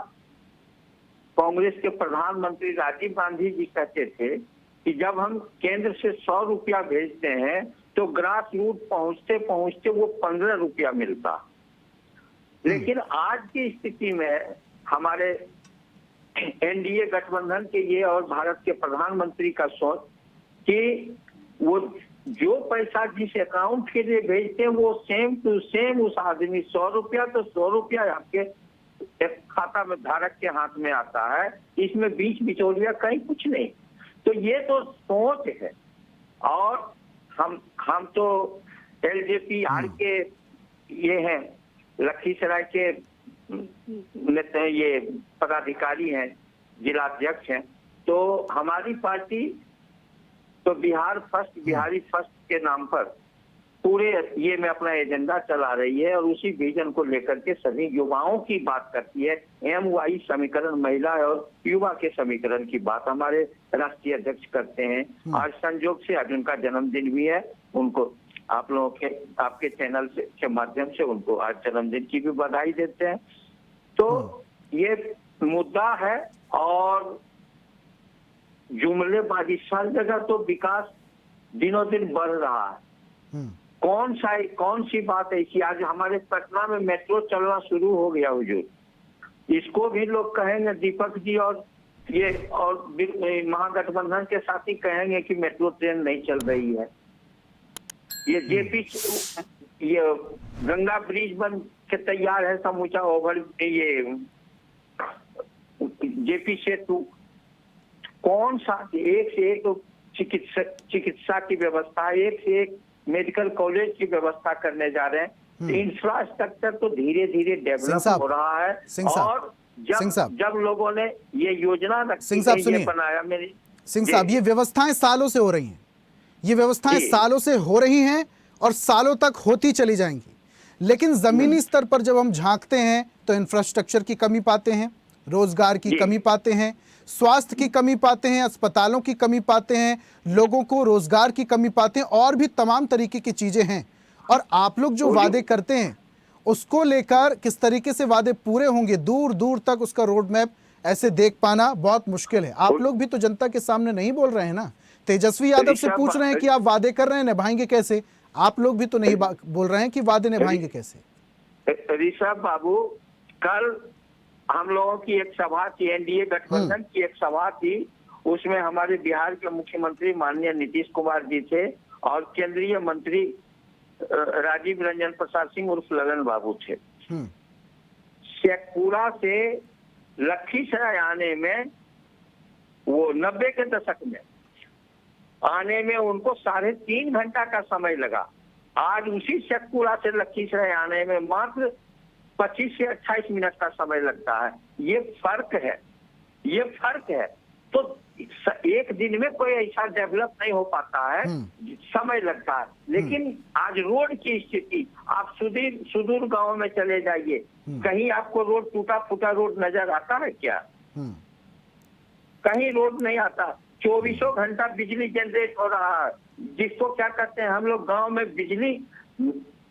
कांग्रेस के प्रधानमंत्री राजीव गांधी जी कहते थे कि जब हम केंद्र से 100 रुपया भेजते हैं तो ग्रास रूट पहुंचते पहुंचते वो 15 रुपया मिलता। लेकिन आज की स्थिति में हमारे एनडीए गठबंधन के ये और भारत के प्रधानमंत्री का सोच कि वो जो पैसा जिस अकाउंट के लिए भेजते हैं वो सेम टू सेम उस आदमी 100 रुपया तो 100 रुपया आपके खाता में धारक के हाथ में आता है। इसमें बीच बिचौलिया कहीं कुछ नहीं। तो ये तो सोच है। और हम तो एलजेपी आर के ये हैं, लखीसराय के ये पदाधिकारी हैं, जिलाध्यक्ष हैं। तो हमारी पार्टी तो बिहार फर्स्ट, बिहारी फर्स्ट के नाम पर पूरे ये में अपना एजेंडा चला रही है और उसी विजन को लेकर के सभी युवाओं की बात करती है। MY समीकरण, महिला और युवा के समीकरण की बात हमारे राष्ट्रीय अध्यक्ष करते हैं। आज संजोग से आज उनका जन्मदिन भी है, उनको आप लोगों के आपके चैनल से के माध्यम से उनको आज जन्मदिन की भी बधाई देते हैं। तो ये मुद्दा है। और जुमलेबाजी हर जगह तो विकास दिनों दिन बढ़ रहा है। कौन सी बात ऐसी आज हमारे पटना में मेट्रो चलना शुरू हो गया हुजूर। इसको भी लोग कहेंगे, दीपक जी और ये और महागठबंधन के साथी कहेंगे कि मेट्रो ट्रेन नहीं चल रही है। ये जेपी ये गंगा ब्रिज बन के तैयार है, समूचा ओवर ये जेपी सेतु। कौन सा एक से एक चिकित्सा की व्यवस्था, एक से एक मेडिकल कॉलेज की व्यवस्था करने जा रहे हैं। इंफ्रास्ट्रक्चर तो धीरे धीरे डेवलप हो रहा है। और जब लोगों ने ये योजना रखी है, बनाया मेरी सिंह साहब, ये व्यवस्थाएं सालों से हो रही हैं, ये व्यवस्थाएं सालों से हो रही हैं और सालों तक होती चली जाएंगी। लेकिन जमीनी स्तर पर जब हम झांकते हैं तो इंफ्रास्ट्रक्चर की कमी पाते हैं, रोजगार की कमी पाते हैं, स्वास्थ्य की कमी पाते हैं, अस्पतालों की कमी पाते हैं, लोगों को रोजगार की कमी पाते हैं, और भी तमाम तरीके की चीजें हैं। और आप लोग जो वादे करते हैं उसको लेकर किस तरीके से वादे पूरे होंगे, दूर दूर तक उसका रोड मैप ऐसे देख पाना बहुत मुश्किल है। आप लोग भी तो जनता के सामने नहीं बोल रहे हैं ना। तेजस्वी यादव से पूछ रहे हैं कि आप वादे कर रहे हैं, निभाएंगे कैसे? आप लोग भी तो नहीं बोल रहे हैं कि वादे निभाएंगे कैसे। ऋषभ बाबू, कल हम लोगों की एक सभा थी, एनडीए गठबंधन की एक सभा थी, उसमें हमारे बिहार के मुख्यमंत्री माननीय नीतीश कुमार जी थे और केंद्रीय मंत्री राजीव रंजन प्रसाद सिंह उर्फ ललन बाबू थे। हम्म, शेखपुरा से लखीसराय आने में वो 90 के दशक में आने में उनको 3.5 घंटा का समय लगा। आज उसी शेखपुरा से लखीसराय आने में मात्र 25 से 28 मिनट का समय लगता है। ये फर्क है, ये फर्क है। तो एक दिन में कोई ऐसा डेवलप नहीं हो पाता है, समय लगता है। लेकिन आज रोड की स्थिति, आप सुदूर गांव में चले जाइए, कहीं आपको रोड टूटा फूटा रोड नजर आता है क्या? कहीं रोड नहीं आता। 24 घंटा बिजली जनरेट हो रहा है, जिसको क्या कहते हैं हम लोग गांव में बिजली,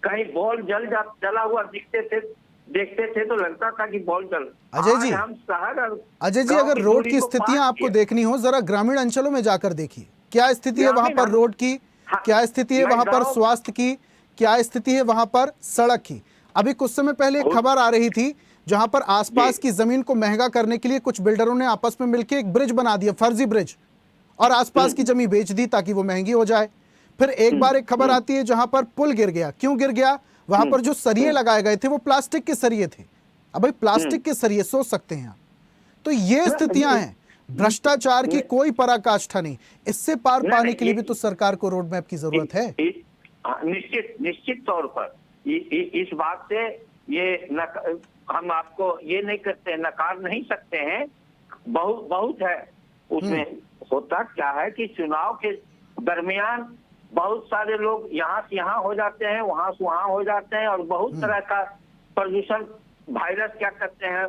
कहीं बॉल जला हुआ देखते थे तो लगता था कि बॉल जल। अजय जी, हम शहर, अजय जी, अगर रोड की स्थितियां आपको देखनी हो, जरा ग्रामीण अंचलों में जाकर देखिए, क्या स्थिति है वहां पर रोड की, क्या स्थिति है वहां पर स्वास्थ्य की, क्या स्थिति है वहां पर सड़क की। अभी कुछ समय पहले एक खबर आ रही थी जहां पर आसपास की जमीन को महंगा करने के लिए कुछ बिल्डरों ने आपस में मिलकर एक ब्रिज बना दिया, फर्जी ब्रिज, और आसपास की जमीन बेच दी ताकि वो महंगी हो जाए। फिर एक बार एक खबर आती है जहां पर पुल गिर गया। क्यों गिर गया? वहां पर जो सरिये लगाए गए थे वो प्लास्टिक के सरिये थे। अब भाई प्लास्टिक के सरिये, सोच सकते हैं आप। तो ये स्थितियां हैं, भ्रष्टाचार की कोई पराकाष्ठा नहीं। इससे पार पाने के लिए भी तो सरकार को रोड मैप की जरूरत है। निश्चित तौर पर इस बात से ये हम आपको ये नहीं करते, नकार नहीं सकते हैं। बहुत है उसमें। होता क्या है कि चुनाव के दरमियान बहुत सारे लोग यहाँ से यहाँ हो जाते हैं, वहां से वहां हो जाते हैं, और बहुत तरह का प्रदूषण वायरस क्या करते हैं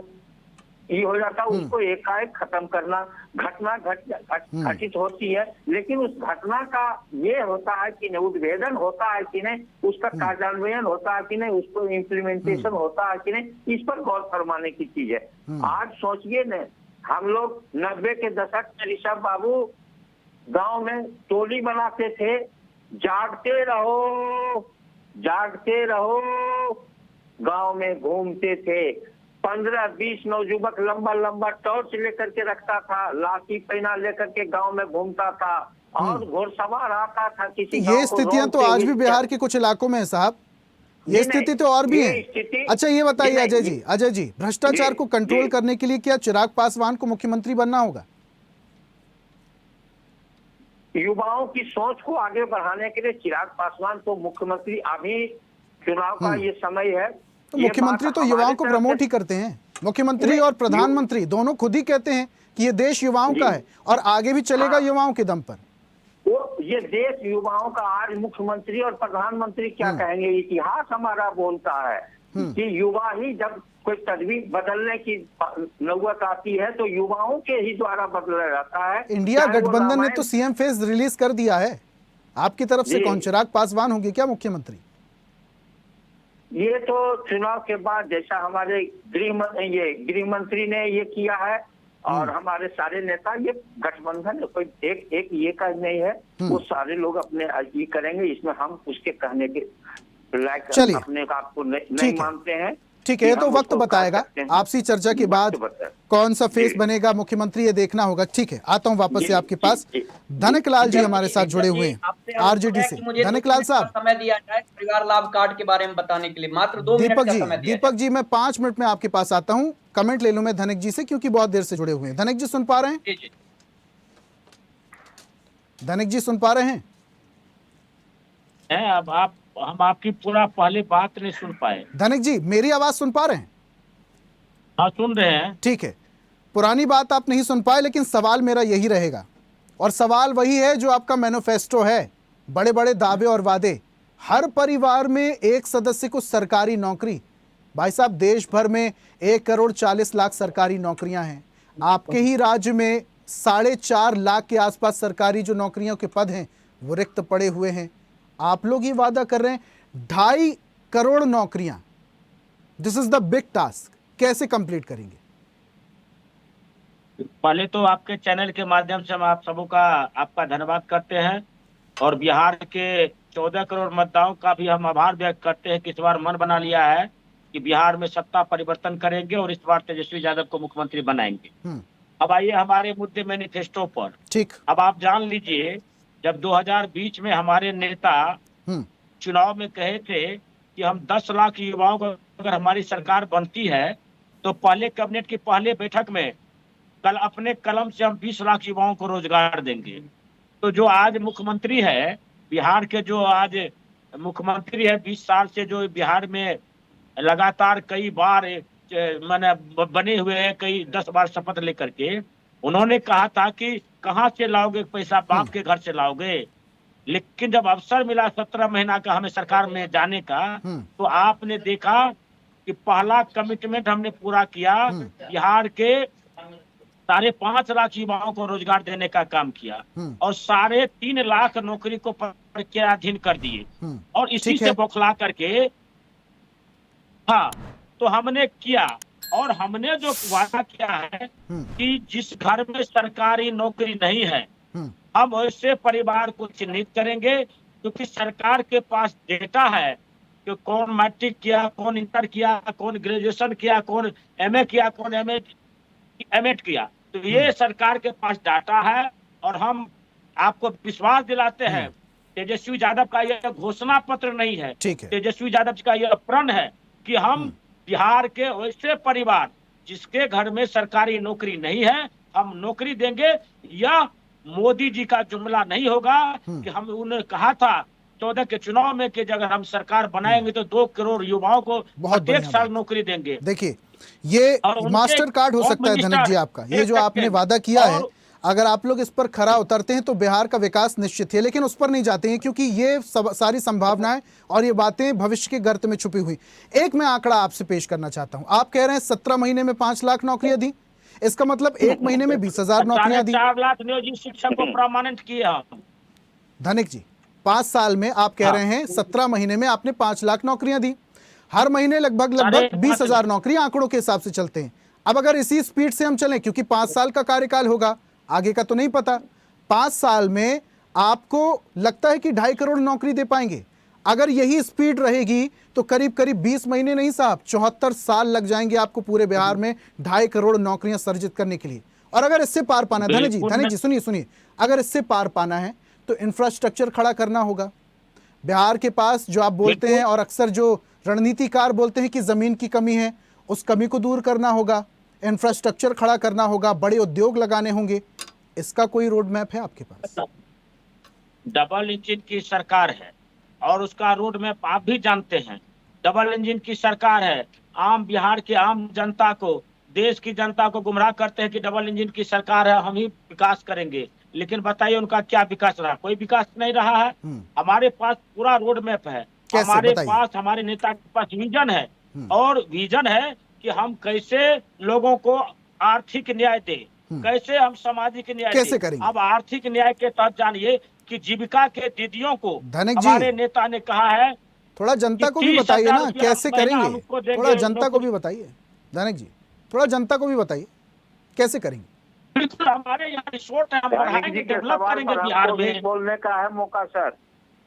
ये हो जाता है। उसको एकाएक खत्म करना घटना घटित होती है, लेकिन उस घटना का ये होता है कि नहीं, उद्भेदन होता है कि नहीं, उसका कार्यान्वयन होता है कि नहीं, उसको इम्प्लीमेंटेशन होता है कि नहीं, इस पर गौर फरमाने की चीज है। आज सोचिए न, हम लोग 90 के दशक में ऋषभ बाबू गांव में टोली बनाते थे, जागते रहो जागते रहो, गांव में घूमते थे। 15-20 नौजुवक लंबा लंबा टॉर्च लेकर के रखता था, लाठी पहना लेकर के गांव में घूमता था, और घोड़सवार आता था किसी। ये स्थितियां तो आज भी बिहार के कुछ इलाकों में है साहब, ये स्थिति तो और भी है। अच्छा ये बताइए अजय जी, भ्रष्टाचार को कंट्रोल करने के लिए क्या चिराग पासवान को मुख्यमंत्री बनना होगा? युवाओं की सोच को आगे बढ़ाने के लिए चिराग पासवान को मुख्यमंत्री, अभी चुनाव का ये समय है। तो मुख्यमंत्री तो युवाओं को प्रमोट ही करते हैं। मुख्यमंत्री और प्रधानमंत्री दोनों खुद ही कहते हैं कि ये देश युवाओं का है और आगे भी चलेगा युवाओं के दम पर। वो ये देश युवाओं का, आज मुख्यमंत्री और प्रधानमंत्री क्या कहेंगे? इतिहास हमारा बोलता है कि युवा ही, जब कोई तस्वीर बदलने की नौबत आती है तो युवाओं के ही द्वारा बदला जाता है। इंडिया गठबंधन ने तो सीएम फेस रिलीज कर दिया है, आपकी तरफ से कौन? चिराग पासवान होंगे क्या मुख्यमंत्री? ये तो चुनाव के बाद, जैसा हमारे गृह मंत्री ने ये किया है, और हमारे सारे नेता, ये गठबंधन कोई एक ये का नहीं है, वो सारे लोग अपने ये करेंगे। इसमें हम उसके कहने के लायक अपने आप को नहीं मानते हैं। ठीक है, ये तो वक्त बताएगा। आपसी चर्चा के बाद कौन सा फेस बनेगा मुख्यमंत्री, ये देखना होगा। ठीक है, आता हूं वापस से आपके पास। धनक लाल जी हमारे साथ जुड़े हुए हैं आरजेडी से। धनक लाल साहब, समय दिया जाए परिवार लाभ कार्ड के बारे में बताने के लिए, मात्र 2 मिनट का समय दिया। दीपक जी, मैं 5 मिनट में आपके पास आता हूं। कमेंट ले लूं मैं धनक जी से, क्योंकि बहुत देर से जुड़े हुए हैं। धनक जी सुन पा रहे हैं? धनक जी सुन पा रहे हैं? अब हम आपकी पूरा पहले बात नहीं सुन पाए। धनक जी, मेरी आवाज सुन पा रहे हैं? हाँ, सुन रहे हैं। ठीक है, पुरानी बात आप नहीं सुन पाए, लेकिन सवाल मेरा यही रहेगा, और सवाल वही है जो आपका मैनिफेस्टो है, बड़े बड़े दावे और वादे। हर परिवार में एक सदस्य को सरकारी नौकरी। भाई साहब, देश भर में 1,40,00,000 सरकारी नौकरियां हैं। आपके ही राज्य में 4.5 लाख के आसपास सरकारी जो नौकरियों के पद हैं वो रिक्त पड़े हुए हैं। आप लोग ये वादा कर रहे हैं 2.5 करोड़ नौकरियां। This is the big task, कैसे कंप्लीट करेंगे? पहले तो आपके चैनल के माध्यम से हम आप सबों का आपका धन्यवाद करते हैं, और बिहार के 14 करोड़ मतदाताओं का भी हम आभार व्यक्त करते हैं कि इस बार मन बना लिया है कि बिहार में सत्ता परिवर्तन करेंगे और इस बार तेजस्वी यादव को मुख्यमंत्री बनाएंगे। अब आइए हमारे मुद्दे मैनिफेस्टो पर। ठीक, अब आप जान लीजिए, जब 2020 में हमारे नेता चुनाव में कहे थे कि हम 10 लाख युवाओं को अगर हमारी सरकार बनती है तो पहले कैबिनेट की पहले बैठक में कल अपने कलम से हम 20 लाख युवाओं को रोजगार देंगे। तो जो आज मुख्यमंत्री है बिहार के, जो आज मुख्यमंत्री है 20 साल से जो बिहार में लगातार कई बार मैंने बने हुए हैं, कई 10 बार शपथ लेकर के, उन्होंने कहा था कि कहां से लाओगे पैसा, बाप के घर से लाओगे। लेकिन जब अवसर मिला 17 महीना का हमें सरकार में जाने का, तो आपने देखा कि पहला कमिटमेंट हमने पूरा किया, बिहार के 5.5 लाख युवाओं को रोजगार देने का काम किया और 3.5 लाख नौकरी को प्रक्रियाधीन कर दिए। और इसी से बौखला करके हाँ तो हमने किया, और हमने जो वादा किया है कि जिस घर में सरकारी नौकरी नहीं है हम ऐसे परिवार को चिन्हित करेंगे, क्योंकि सरकार के पास डेटा है कि कौन मैट्रिक किया, कौन इंटर किया, कौन ग्रेजुएशन किया, कौन एमए किया, कौन एमएड किया। तो ये सरकार के पास डाटा है और हम आपको विश्वास दिलाते हैं, तेजस्वी यादव का यह घोषणा पत्र नहीं है, तेजस्वी यादव जी का यह प्रण है कि हम बिहार के वैसे परिवार जिसके घर में सरकारी नौकरी नहीं है हम नौकरी देंगे। यह मोदी जी का जुमला नहीं होगा कि हम उन्होंने कहा था 14 के चुनाव में कि अगर हम सरकार बनाएंगे तो 2 करोड़ युवाओं को प्रत्येक साल नौकरी देंगे। देखिए ये मास्टर कार्ड हो सकता है धनक जी आपका, ये जो आपने वादा किया है, अगर आप लोग इस पर खरा उतरते हैं तो बिहार का विकास निश्चित है, लेकिन उस पर नहीं जाते हैं क्योंकि ये सारी संभावनाएं और ये बातें भविष्य के गर्त में छुपी हुई। एक मैं आंकड़ा आपसे पेश करना चाहता हूं। आप कह रहे हैं 17 महीने में 5 लाख नौकरियां दी, इसका मतलब 1 महीने में 20,000 नौकरियां दी। 4 लाख नियोजित शिक्षक को प्रमाणित किया। धनिक जी 5 साल में आप कह रहे हैं 17 महीने में आपने 5 लाख नौकरियां दी, हर महीने लगभग 20,000 नौकरी आंकड़ों के हिसाब से चलते हैं। अब अगर इसी स्पीड से हम चलें, क्योंकि 5 साल का कार्यकाल होगा, आगे का तो नहीं पता, 5 साल में आपको लगता है कि 2.5 करोड़ नौकरी दे पाएंगे? अगर यही स्पीड रहेगी तो करीब करीब 20 महीने नहीं साहब 74 साल लग जाएंगे आपको पूरे बिहार में 2.5 करोड़ नौकरियां सर्जित करने के लिए। और अगर इससे पार पाना है, धनी जी सुनिए, अगर इससे पार पाना है तो इंफ्रास्ट्रक्चर खड़ा करना होगा। बिहार के पास जो आप बोलते हैं और अक्सर जो रणनीतिकार बोलते हैं कि जमीन की कमी है, उस कमी को दूर करना होगा, इंफ्रास्ट्रक्चर खड़ा करना होगा, बड़े उद्योग लगाने होंगे। इसका कोई रोड मैप है आपके पास? डबल इंजन की सरकार है और उसका रोड मैप आप भी जानते हैं। डबल इंजन की सरकार है, आम बिहार के आम जनता को, देश की जनता को गुमराह करते हैं कि डबल इंजन की सरकार है, हम ही विकास करेंगे। लेकिन बताइए उनका क्या विकास रहा? कोई विकास नहीं रहा है। हमारे पास पूरा रोड मैप है, हमारे पास, हमारे नेता के पास विजन है, और विजन है कि हम कैसे लोगों को आर्थिक न्याय दें, कैसे हम सामाजिक न्याय कैसे दें। करेंगे? अब आर्थिक न्याय के तहत जानिए कि जीविका के दीदियों को हमारे नेता ने कहा है, थोड़ा जनता को भी बताइए ना कैसे करेंगे, थोड़ा जनता को भी बताइए धनक जी, थोड़ा जनता को भी बताइए कैसे करेंगे। बिल्कुल, हमारे यहाँ रिसोर्ट है, हम बढ़ाएंगे, डेवलप करेंगे बिहार में। बोलने का है मौका सर।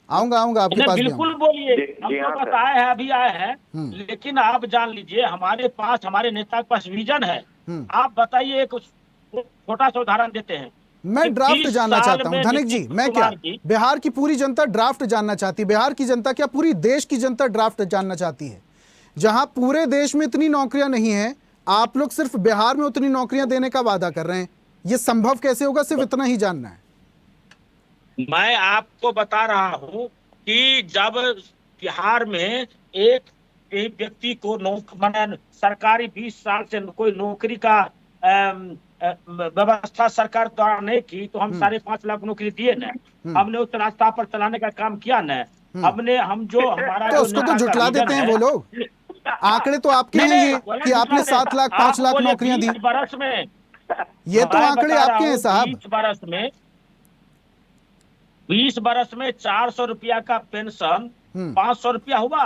आऊंगा आपके पास। बिल्कुल बोलिए, हम तो बताए हैं, अभी आए हैं, लेकिन आप जान लीजिए हमारे पास, हमारे नेता के पास विजन है। आप बताइए, एक छोटा सा उदाहरण देते हैं। मैं ड्राफ्ट जानना चाहता हूं धनिक जी, मैं क्या बिहार की पूरी जनता ड्राफ्ट जानना चाहती है? बिहार की जनता क्या पूरी देश की जनता ड्राफ्ट जानना चाहती है? जहां पूरे देश में इतनी नौकरियां नहीं है, आप लोग सिर्फ बिहार में उतनी नौकरियां देने का वादा कर रहे हैं। ये संभव कैसे होगा? सिर्फ इतना ही जानना है। मैं आपको बता रहा हूं कि जब बिहार में एक व्यक्ति को सरकारी 20 साल से कोई नौकरी का व्यवस्था सरकार द्वारा नहीं की, तो हम 5.5 लाख नौकरी दिए ना, हमने उस रास्ता पर चलाने का काम किया ना। हम जो हमारा तो उसको तो झुटला देते हैं वो लोग। आंकड़े तो आपके हैं कि आपने 7 लाख 5 लाख नौकरियां दी। 20 बरस में ये तो आंकड़े आपके हैं साहब। 20 बरस में 400 रुपया का पेंशन 500 रुपया हुआ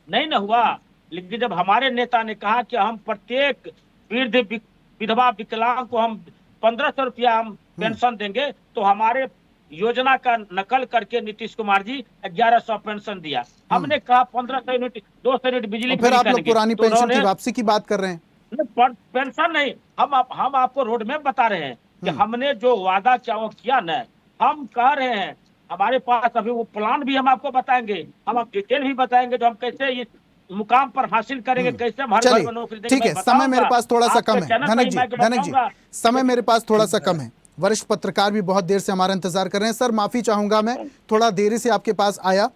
नहीं ना हुआ। लेकिन जब हमारे नेता ने कहा कि हम प्रत्येक वृद्ध विधवा विकलांग को हम 1500 रुपया हम पेंशन देंगे, तो हमारे योजना का नकल करके नीतीश कुमार जी 1100 पेंशन दिया। हमने कहा 1500 यूनिट 200 यूनिट बिजली। फिर आप लोग पुरानी पेंशन की वापसी की बात कर रहे हैं। पेंशन नहीं, हम आपको रोड मैप बता रहे हैं कि हमने जो वादा किया ना, हम कह रहे हैं हमारे पास अभी वो प्लान भी हम आपको बताएंगे, हम आप डिटेल भी बताएंगे जो हम कैसे इस मुकाम पर हासिल करेंगे, कैसे हम हर घर में नौकरी देंगे। ठीक है, समय मेरे पास थोड़ा सा कम है धनक जी, समय मेरे पास थोड़ा सा कम है। वरिष्ठ पत्रकार भी बहुत देर से हमारा इंतजार कर रहे हैं। सर माफी चाहूंगा, मैं थोड़ा देरी से आपके पास आया,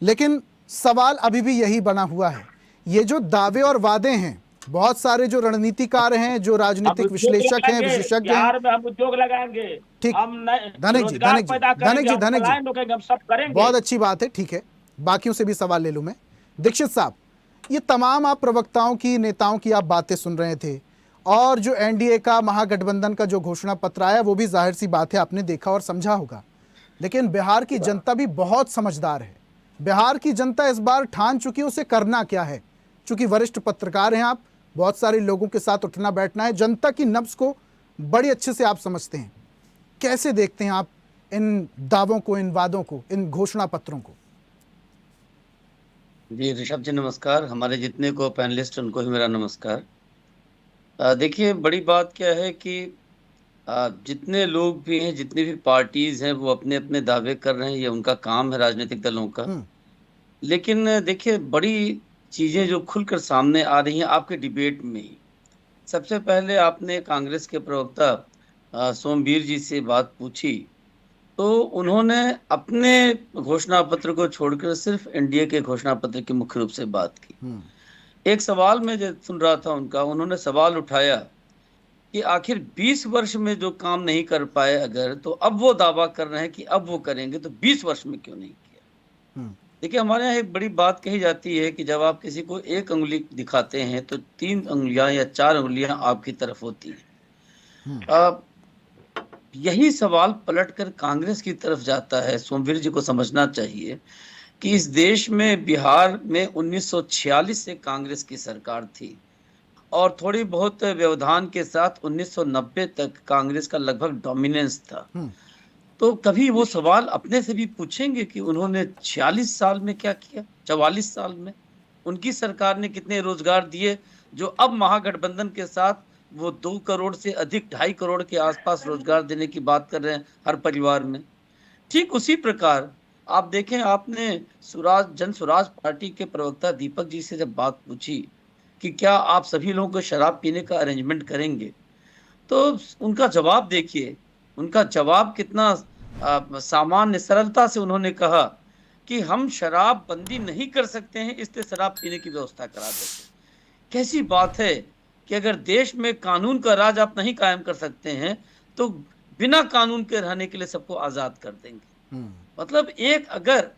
लेकिन सवाल अभी भी यही बना हुआ है। ये जो दावे और वादे हैं, बहुत सारे जो रणनीतिकार हैं, जो राजनीतिक विश्लेषक हैं, विशेषज्ञ हैं, हम उद्योग लगाएंगे, ठीक, हम धनक जी हम सब करेंगे। बहुत अच्छी बात है, ठीक है, बाकियों से भी सवाल ले लूं मैं। दीक्षित साहब, ये तमाम आप प्रवक्ताओं की, नेताओं की आप बातें सुन रहे थे, और जो एनडीए का, महागठबंधन का जो घोषणा पत्र आया, वो भी जाहिर सी बात है आपने देखा और समझा होगा। लेकिन बिहार की जनता भी बहुत समझदार है। बिहार की जनता इस बार ठान चुकी है उसे करना क्या है। चूंकि वरिष्ठ पत्रकार हैं आप, बहुत सारे लोगों के साथ उठना बैठना है, जनता की नब्ज को बड़ी अच्छे से आप समझते हैं। कैसे देखते हैं आप इन दावों को, इन वादों को, इन घोषणा पत्रों को? जी ऋषभ जी नमस्कार, हमारे जितने को पैनलिस्ट उनको भी मेरा नमस्कार। देखिए, बड़ी बात क्या है कि जितने लोग भी हैं, जितनी भी पार्टीज हैं, वो अपने अपने दावे कर रहे हैं, ये उनका काम है राजनीतिक दलों का। लेकिन देखिए, बड़ी चीजें जो खुलकर सामने आ रही हैं आपके डिबेट में ही। सबसे पहले आपने कांग्रेस के प्रवक्ता सोमवीर जी से बात पूछी, तो उन्होंने अपने घोषणा पत्र को छोड़कर सिर्फ एनडीए के घोषणा पत्र की मुख्य रूप से बात की। एक सवाल मैं जो सुन रहा था उनका, उन्होंने सवाल उठाया कि आखिर 20 वर्ष में जो काम नहीं कर पाए अगर, तो अब वो दावा कर रहे हैं कि अब वो करेंगे, तो 20 वर्ष में क्यों नहीं किया। देखिए, हमारे यहाँ एक बड़ी बात कही जाती है कि जब आप किसी को एक उंगली दिखाते हैं तो 3 उंगलियां या 4 उंगलियां आपकी तरफ होती हैं। यही सवाल पलटकर कांग्रेस की तरफ जाता है। सोमवीर जी को समझना चाहिए कि इस देश में, बिहार में 1946 से कांग्रेस की सरकार थी, और थोड़ी बहुत व्यवधान के साथ 1990 तक कांग्रेस का लगभग डोमिनेंस था। तो कभी वो सवाल अपने से भी पूछेंगे कि उन्होंने 46 साल में क्या किया, 44 साल में उनकी सरकार ने कितने रोजगार दिए, जो अब महागठबंधन के साथ वो 2 करोड़ से अधिक, 2.5 करोड़ के आसपास रोजगार देने की बात कर रहे हैं हर परिवार में। ठीक उसी प्रकार आप देखें, आपने जन स्वराज पार्टी के प्रवक्ता दीपक जी से जब बात पूछी कि क्या आप सभी लोगों को शराब पीने का अरेंजमेंट करेंगे, तो उनका जवाब देखिए, उनका जवाब कितना सामान्य सरलता से उन्होंने कहा कि हम शराब बंदी नहीं कर सकते हैं, इसलिए शराब पीने की व्यवस्था करा देते। कैसी बात है कि अगर देश में कानून का राज आप नहीं कायम कर सकते हैं, तो बिना कानून के रहने के लिए सबको आजाद कर देंगे। मतलब एक अगर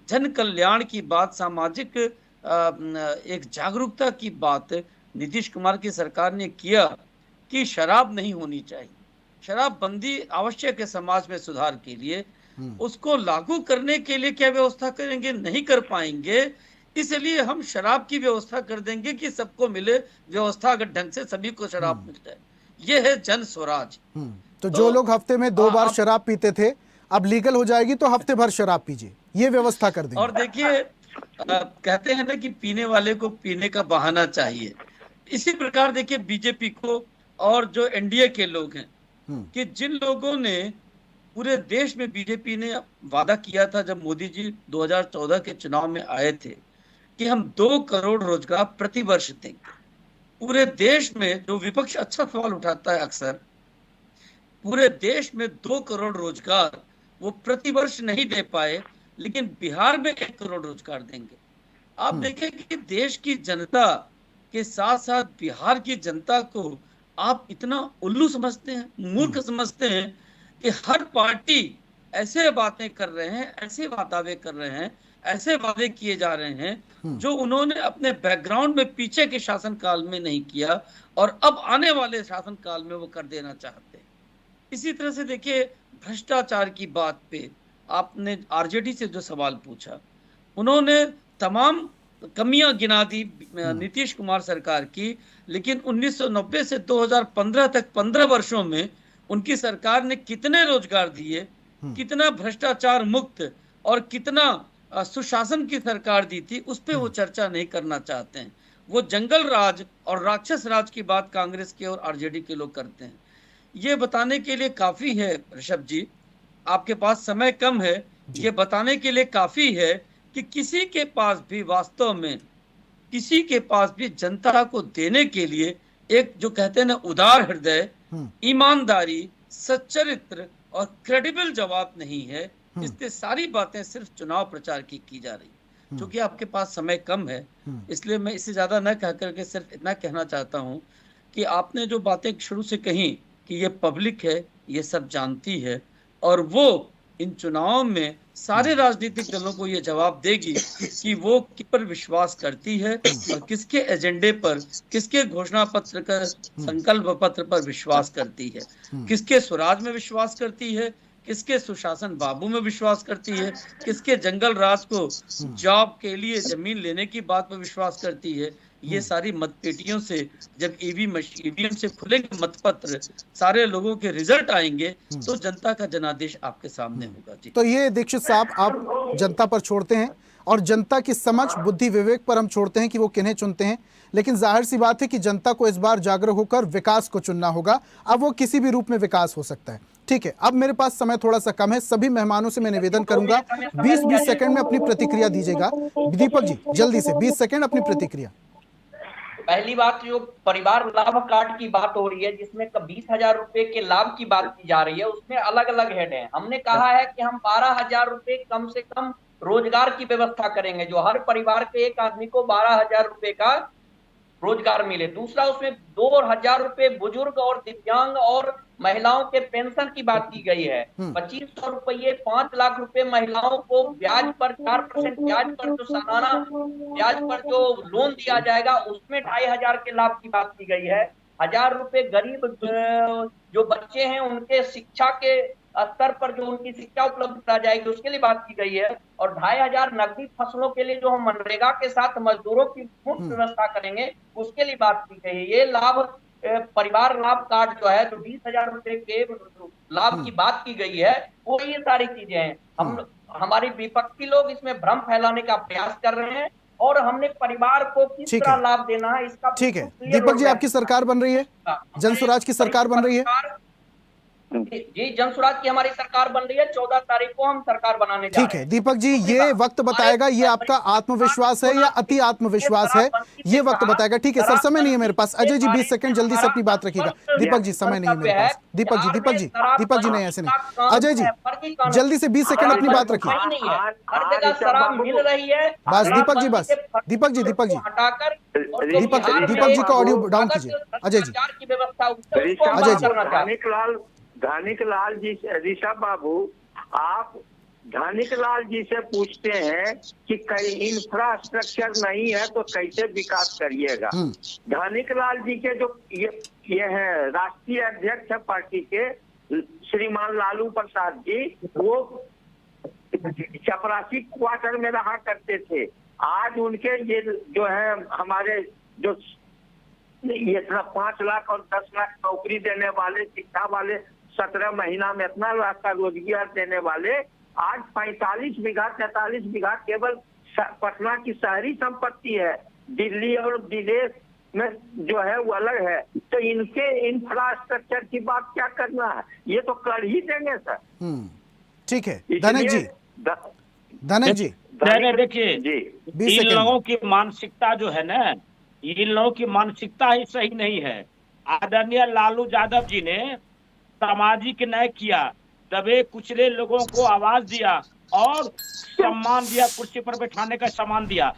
जन कल्याण की बात, सामाजिक एक जागरूकता की बात नीतीश कुमार की सरकार ने किया कि शराब नहीं होनी चाहिए, शराब बंदी आवश्यक है समाज में सुधार के लिए, उसको लागू करने के लिए क्या व्यवस्था करेंगे, नहीं कर पाएंगे, इसलिए हम शराब की व्यवस्था कर देंगे कि सबको मिले, व्यवस्था अगर ढंग से सभी को शराब मिल जाए। ये है जन स्वराज। तो जो लोग हफ्ते में 2 बार शराब पीते थे, अब लीगल हो जाएगी तो हफ्ते भर शराब पीजिए, ये व्यवस्था कर देंगे। और देखिए, कहते हैं ना कि पीने वाले को पीने का बहाना चाहिए। इसी प्रकार देखिए बीजेपी को और जो एनडीए के लोग हैं, कि जिन लोगों ने पूरे देश में, बीजेपी ने वादा किया था जब मोदी जी 2014 के चुनाव में आए थे कि हम 2 करोड़ रोजगार प्रति वर्ष देंगे। पूरे देश में जो विपक्ष अच्छा सवाल उठाता है अक्सर, पूरे देश में 2 करोड़ रोजगार वो प्रति वर्ष नहीं दे पाए, लेकिन बिहार में 1 करोड़ रोजगार देंगे। आप देखें कि देश की जनता के साथ साथ बिहार की जनता को आप इतना उल्लू समझते हैं, मूर्ख समझते हैं कि हर पार्टी ऐसे बातें कर रहे हैं, ऐसे दावे कर रहे हैं, ऐसे वादे किए जा रहे हैं जो उन्होंने अपने बैकग्राउंड में पीछे के शासनकाल में नहीं किया और अब आने वाले शासनकाल में वो कर देना चाहते हैं। इसी तरह से देखिए, भ्रष्टाचार की बात पे आपने आरजेडी से जो सवाल पूछा, उन्होंने तमाम कमियां गिना दी नीतीश कुमार सरकार की, लेकिन 1990 से 2015 तक 15 वर्षों में उनकी सरकार ने कितने रोजगार दिए, कितना भ्रष्टाचार मुक्त और कितना सुशासन की सरकार दी थी, उस पर वो चर्चा नहीं करना चाहते हैं। वो जंगल राज और राक्षस राज की बात कांग्रेस के और आरजेडी के लोग करते हैं। ये बताने के लिए काफी है ऋषभ जी, आपके पास समय कम है, ये बताने के लिए काफी है कि किसी के पास भी वास्तव में किसी के पास भी जनता को देने के लिए एक जो कहते हैं ना उदार हृदय, ईमानदारी, सच्चरित्र और क्रेडिबल जवाब नहीं है। इससे सारी बातें सिर्फ चुनाव प्रचार की जा रही। क्योंकि आपके पास समय कम है, इसलिए मैं इससे ज्यादा न कह करके सिर्फ इतना कहना चाहता हूं कि आपने जो बातें शुरू से कही कि ये पब्लिक है, ये सब जानती है, और वो इन चुनाव में सारे राजनीतिक दलों को ये जवाब देगी कि वो किस पर विश्वास करती है और किसके एजेंडे पर, किसके घोषणा पत्र का संकल्प पत्र पर विश्वास करती है, किसके स्वराज में विश्वास करती है, किसके सुशासन बाबू में विश्वास करती है, किसके जंगल राज को जॉब के लिए जमीन लेने की बात पर विश्वास करती है। ये सारी मतपेटियों से जब ईवीएम से खुलेंगे मतपत्र, सारे लोगों के रिजल्ट आएंगे, तो जनता का जनादेश आपके सामने होगा। जी तो ये दीक्षित साहब आप जनता पर छोड़ते हैं और जनता की समझ, बुद्धि, विवेक पर हम छोड़ते हैं कि वो किन्हें चुनते हैं, लेकिन जाहिर सी बात है कि जनता को इस बार जागरूक होकर विकास को चुनना होगा। अब वो किसी भी रूप में विकास हो सकता है। ठीक है, अब मेरे पास समय थोड़ा सा कम है, सभी मेहमानों से मैं निवेदन करूंगा 20-20 सेकंड में अपनी प्रतिक्रिया दीजिएगा। दीपक जी जल्दी से 20 सेकंड अपनी प्रतिक्रिया। पहली बात, जो परिवार लाभ कार्ड की बात हो रही है, जिसमें 20,000 रुपए के लाभ की बात की जा रही है, उसमें अलग अलग हेड है। हमने कहा है कि हम 12,000 रुपए कम से कम रोजगार की व्यवस्था करेंगे, जो हर परिवार के एक आदमी को 12,000 रुपए का रोजगार मिले। दूसरा, उसमें 2,000 रुपए बुजुर्ग और दिव्यांग और महिलाओं के पेंशन की बात की गई है। 2,500 रुपये, 5 लाख रुपए महिलाओं को ब्याज पर 4% ब्याज पर जो सालाना ब्याज पर जो लोन दिया जाएगा, उसमें 2,500 के लाभ की बात की गई है। 1,000 रुपए गरीब जो बच्चे हैं उनके शिक्षा के स्तर पर जो उनकी शिक्षा उपलब्ध करा जाएगी, उसके लिए बात की गई है। और 2,500 नकदी फसलों के लिए जो हम मनरेगा के साथ मजदूरों की मुफ्त व्यवस्था करेंगे, उसके लिए बात की गई है। ये लाभ, परिवार लाभ कार्ड जो है, जो 20,000 रुपए के लाभ की बात की गई है, वो ये सारी चीजें हैं। हमारे विपक्षी लोग इसमें भ्रम फैलाने का प्रयास कर रहे हैं, और हमने परिवार को किस तरह लाभ देना है इसका। ठीक है दीपक जी, आपकी सरकार बन रही है, जनसुराज की सरकार बन रही है। जी, जनसुराज की हमारी सरकार बन रही है। 14 तारीख को हम सरकार बनाने जा रहे हैं। ठीक है दीपक जी, ये वक्त बताएगा ये आपका आत्मविश्वास है या अति आत्मविश्वास है, ये वक्त बताएगा। ठीक है सर, समय नहीं है मेरे पास। अजय जी 20 सेकंड जल्दी से अपनी बात रखिएगा। दीपक जी समय नहीं है मेरे पास। दीपक जी नहीं, ऐसे नहीं। अजय जी जल्दी से 20 सेकंड अपनी बात रखिए। हर जगह शराब मिल रही है। बस दीपक जी, बस दीपक जी हटाकर दीपक जी का ऑडियो डाउन कीजिए। अजय जी, अजय जी, धनिक लाल जी, ऋषभ बाबू, आप धनिक लाल जी से पूछते हैं कि कई इंफ्रास्ट्रक्चर नहीं है तो कैसे विकास करिएगा। धनिक लाल जी के जो ये है राष्ट्रीय अध्यक्ष है पार्टी के, श्रीमान लालू प्रसाद जी, वो चपरासी क्वार्टर में रहा करते थे। आज उनके ये जो है हमारे जो ये 5 लाख और 10 लाख नौकरी देने वाले, शिक्षा वाले, 17 महीना में इतना लाख का रोजगार देने वाले, आज 45 बीघा 43 बीघा केवल पटना की शहरी संपत्ति है। दिल्ली और विदेश में जो है वो अलग है। तो इनके इंफ्रास्ट्रक्चर की बात क्या करना है, ये तो कर ही देंगे सर। ठीक है धनक जी, देखिए इन लोगों की मानसिकता जो है ना, इन लोगों की मानसिकता ही सही नहीं है। आदरणीय लालू यादव जी ने सामाजिक न्याय किया, दबे कुचले लोगों को आवाज दिया और सम्मान दिया, कुर्सी पर बैठाने का सम्मान दिया।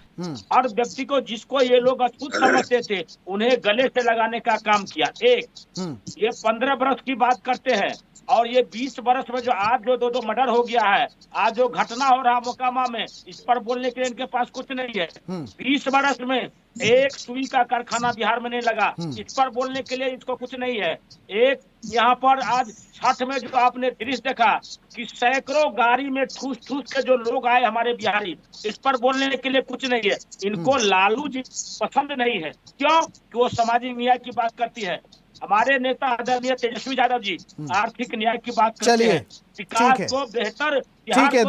हर व्यक्ति को जिसको ये लोग अछूत समझते थे, उन्हें गले से लगाने का काम किया। ये 15 वर्ष की बात करते हैं, और ये 20 वर्ष में जो आज जो 2 मर्डर हो गया है, आज जो घटना हो रहा मोकामा में, इस पर बोलने के लिए इनके पास कुछ नहीं है। 20 वर्ष में एक सुई का कारखाना बिहार में नहीं लगा, इस पर बोलने के लिए इसको कुछ नहीं है। एक यहाँ पर आज छठ में जो आपने दृश्य देखा कि सैकड़ों गाड़ी में ठूस ठूस के जो लोग आए हमारे बिहारी, इस पर बोलने के लिए कुछ नहीं है। इनको लालू जी पसंद नहीं है। क्यों? कि वो सामाजिक न्याय की बात करती है। हमारे नेता आदरणीय तेजस्वी यादव जी आर्थिक न्याय की बात करते हैं। विकास है। को बेहतर, ठीक है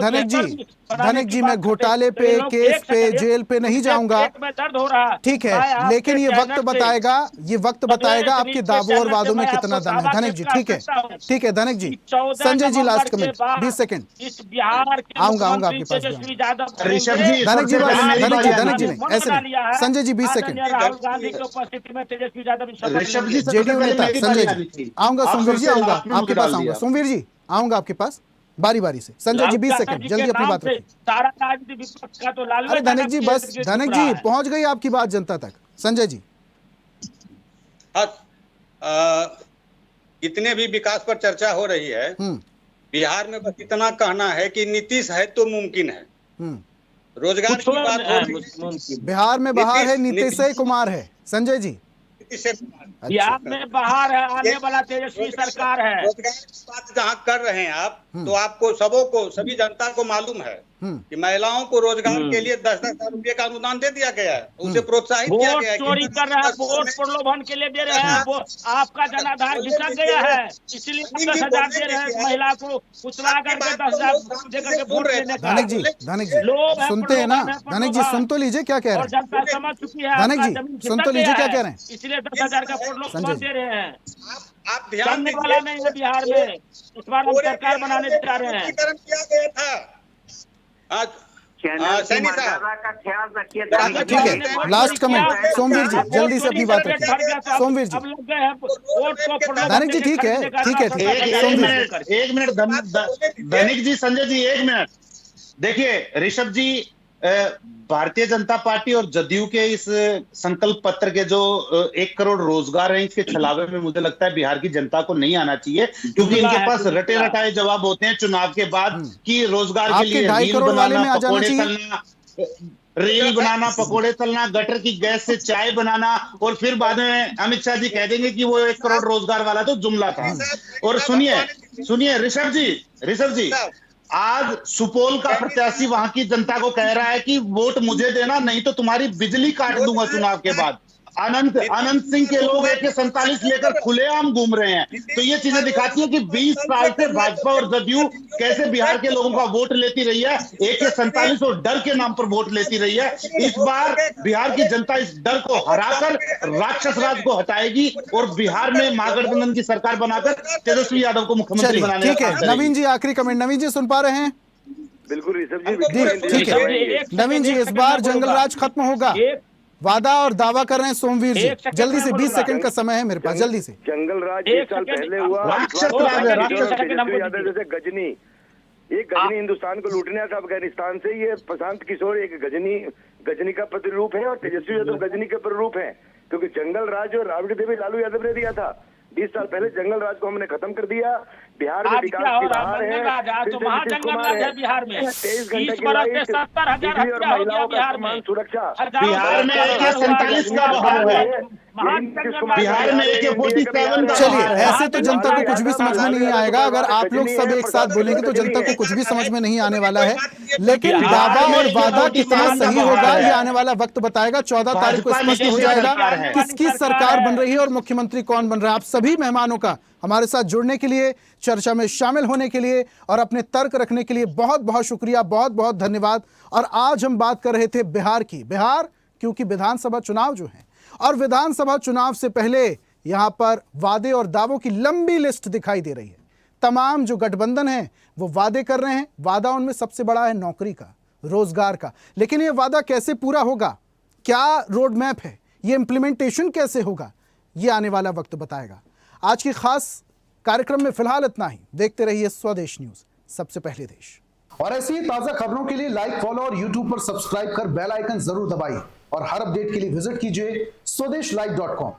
धनिक जी, मैं घोटाले पे, केस पे, जेल पे नहीं जाऊंगा, दर्द हो रहा है। ठीक है, लेकिन ये वक्त बताएगा, आपके दावों और वादों में कितना दम है। धनिक जी ठीक है धनिक जी। Sanjay ji last comment 20 second. इस बिहार के आऊंगा आपके पास। तेजस्वी यादव ऋषभ जी, धनिक जी नहीं, ऐसे बना नहीं। लिया है। संजय जी 20 सेकंड। राहुल गांधी की उपस्थिति में तेजस्वी यादव ऋषभ जी, जेडीयू नेता संजय जी, आऊंगा। सोमवीर जी आऊंगा आपके पास, आऊंगा सोमवीर जी, आऊंगा आपके पास बारी बारी से। संजय जी 20 सेकंड, जल्दी अपनी बात रखिए। सारा राजनीति विपक्ष का तो लालू अरे धनिक जी बस, धनिक जी पहुंच गई आपकी बात जनता तक। संजय जी इतने भी विकास पर चर्चा हो रही है, बिहार में बस इतना कहना है कि नीतीश है तो मुमकिन है। रोजगार की बात हो रही है, बिहार में बाहर है नीतीश कुमार है। संजय जी बिहार में बाहर है, आने वाला तेजस्वी सरकार है। रोजगार की बात जहाँ कर रहे हैं आप, तो आपको सबों को, सभी जनता को मालूम है कि महिलाओं को रोजगार के लिए 10-10 हजार रुपये का अनुदान दे दिया गया है, उसे प्रोत्साहित किया गया है। चोरी कर रहा है, वोट प्रलोभन के लिए दे रहे हैं। वो आपका जनाधार घिसक गया है, इसलिए 10,000 दे रहे हैं महिला को उतरा करके 10,000 देकर के वोट देने का। धनिक जी सुनते हैं ना, धनिक जी सुन तो लीजिए क्या कह रहे हैं। जनता समझ चुकी है, धनिक जी सुन तो लीजिए क्या कह रहे हैं। इसलिए 10,000 का प्रोत्साहन दे रहे हैं। आप ध्यान करने वाला नहीं है बिहार में, इस बार हम सरकार बनाने जा रहे हैं। किया गया था। सैनी साहब का ख्याल रखिए। ठीक है, लास्ट कमेंट सोमवीर जी, जल्दी से अपनी बात रखिए। सोमवीर जी, धनिक जी ठीक है, एक मिनट धनिक जी, संजय जी एक मिनट। देखिए ऋषभ जी, भारतीय जनता पार्टी और जदयू के इस संकल्प पत्र के जो 1 करोड़ रोजगार हैं, इसके छलावे में मुझे लगता है बिहार की जनता को नहीं आना चाहिए, क्योंकि इनके पास रटे रटाए जवाब होते हैं चुनाव के बाद कि रोजगार के लिए रील बनाना, पकौड़े तलना, रील बनाना, पकौड़े तलना, गटर की गैस से चाय बनाना, और फिर बाद में अमित शाह जी कह देंगे कि वो 1 करोड़ रोजगार वाला तो जुमला था। और सुनिए ऋषभ जी, आज सुपौल का प्रत्याशी वहां की जनता को कह रहा है कि वोट मुझे देना, नहीं तो तुम्हारी बिजली काट दूंगा चुनाव के बाद। अनंत सिंह के लोग AK-47 लेकर खुलेआम घूम रहे हैं। तो ये चीजें दिखाती है कि 20 साल से भाजपा और जदयू कैसे बिहार के लोगों का वोट लेती रही है, AK-47 और डर के नाम पर वोट लेती रही है। इस बार बिहार की जनता इस डर को हराकर राक्षस राज को हटाएगी और बिहार में महागठबंधन की सरकार बनाकर तेजस्वी यादव को मुख्यमंत्री बनाने ठीक है। नवीन जी आखिरी कमेंट। नवीन जी सुन पा रहे हैं? बिल्कुल ऋषभ जी, ठीक है नवीन जी, इस बार जंगल राज खत्म होगा, वादा और दावा कर रहे हैं सोमवीर जी। जल्दी से 20 सेकंड का समय है मेरे पास, जल्दी से। जंगल राज 1 साल पहले हुआ, जैसे गजनी, एक गजनी हिंदुस्तान को लूटने आता अफगानिस्तान से। ये प्रशांत किशोर एक गजनी का प्रतिरूप है और तेजस्वी यादव गजनी के प्रतिरूप है, क्योंकि जंगल राज और राबड़ी देवी लालू यादव ने दिया था। 20 साल पहले जंगल राज को हमने खत्म कर दिया। बिहार में विकास की बहार है, बिहार में 23 घंटे की लाइट, बिजली और महिलाओं का सम्मान, सुरक्षा। बिहार में AK-47 का भाव है, बिहार में AK-47 का। चलिए, ऐसे तो जनता को कुछ भी समझ में नहीं आएगा। अगर आप लोग सब एक साथ बोलेंगे तो जनता को कुछ भी समझ में नहीं आने वाला है। लेकिन दावा और वादा कितना सही होगा ये आने वाला वक्त बताएगा। 14 तारीख को स्पष्ट हो जाएगा किसकी सरकार बन रही है और मुख्यमंत्री कौन बन रहा है। आप सभी मेहमानों का हमारे साथ जुड़ने के लिए, चर्चा में शामिल होने के लिए और अपने तर्क रखने के लिए बहुत बहुत शुक्रिया, बहुत बहुत धन्यवाद। और आज हम बात कर रहे थे बिहार की। बिहार क्योंकि विधानसभा चुनाव जो है, और विधानसभा चुनाव से पहले यहां पर वादे और दावों की लंबी लिस्ट दिखाई दे रही है। तमाम जो गठबंधन है वो वादे कर रहे हैं। वादा उनमें सबसे बड़ा है नौकरी का, रोजगार का। लेकिन ये वादा कैसे पूरा होगा, क्या रोड मैप है, ये इंप्लीमेंटेशन कैसे होगा, ये आने वाला वक्त बताएगा। आज की खास कार्यक्रम में फिलहाल इतना ही। देखते रहिए स्वदेश न्यूज, सबसे पहले देश। और ऐसी ही ताजा खबरों के लिए लाइक, फॉलो और यूट्यूब पर सब्सक्राइब कर बेल आइकन जरूर दबाइए। और हर अपडेट के लिए विजिट कीजिए स्वदेशलाइव.com।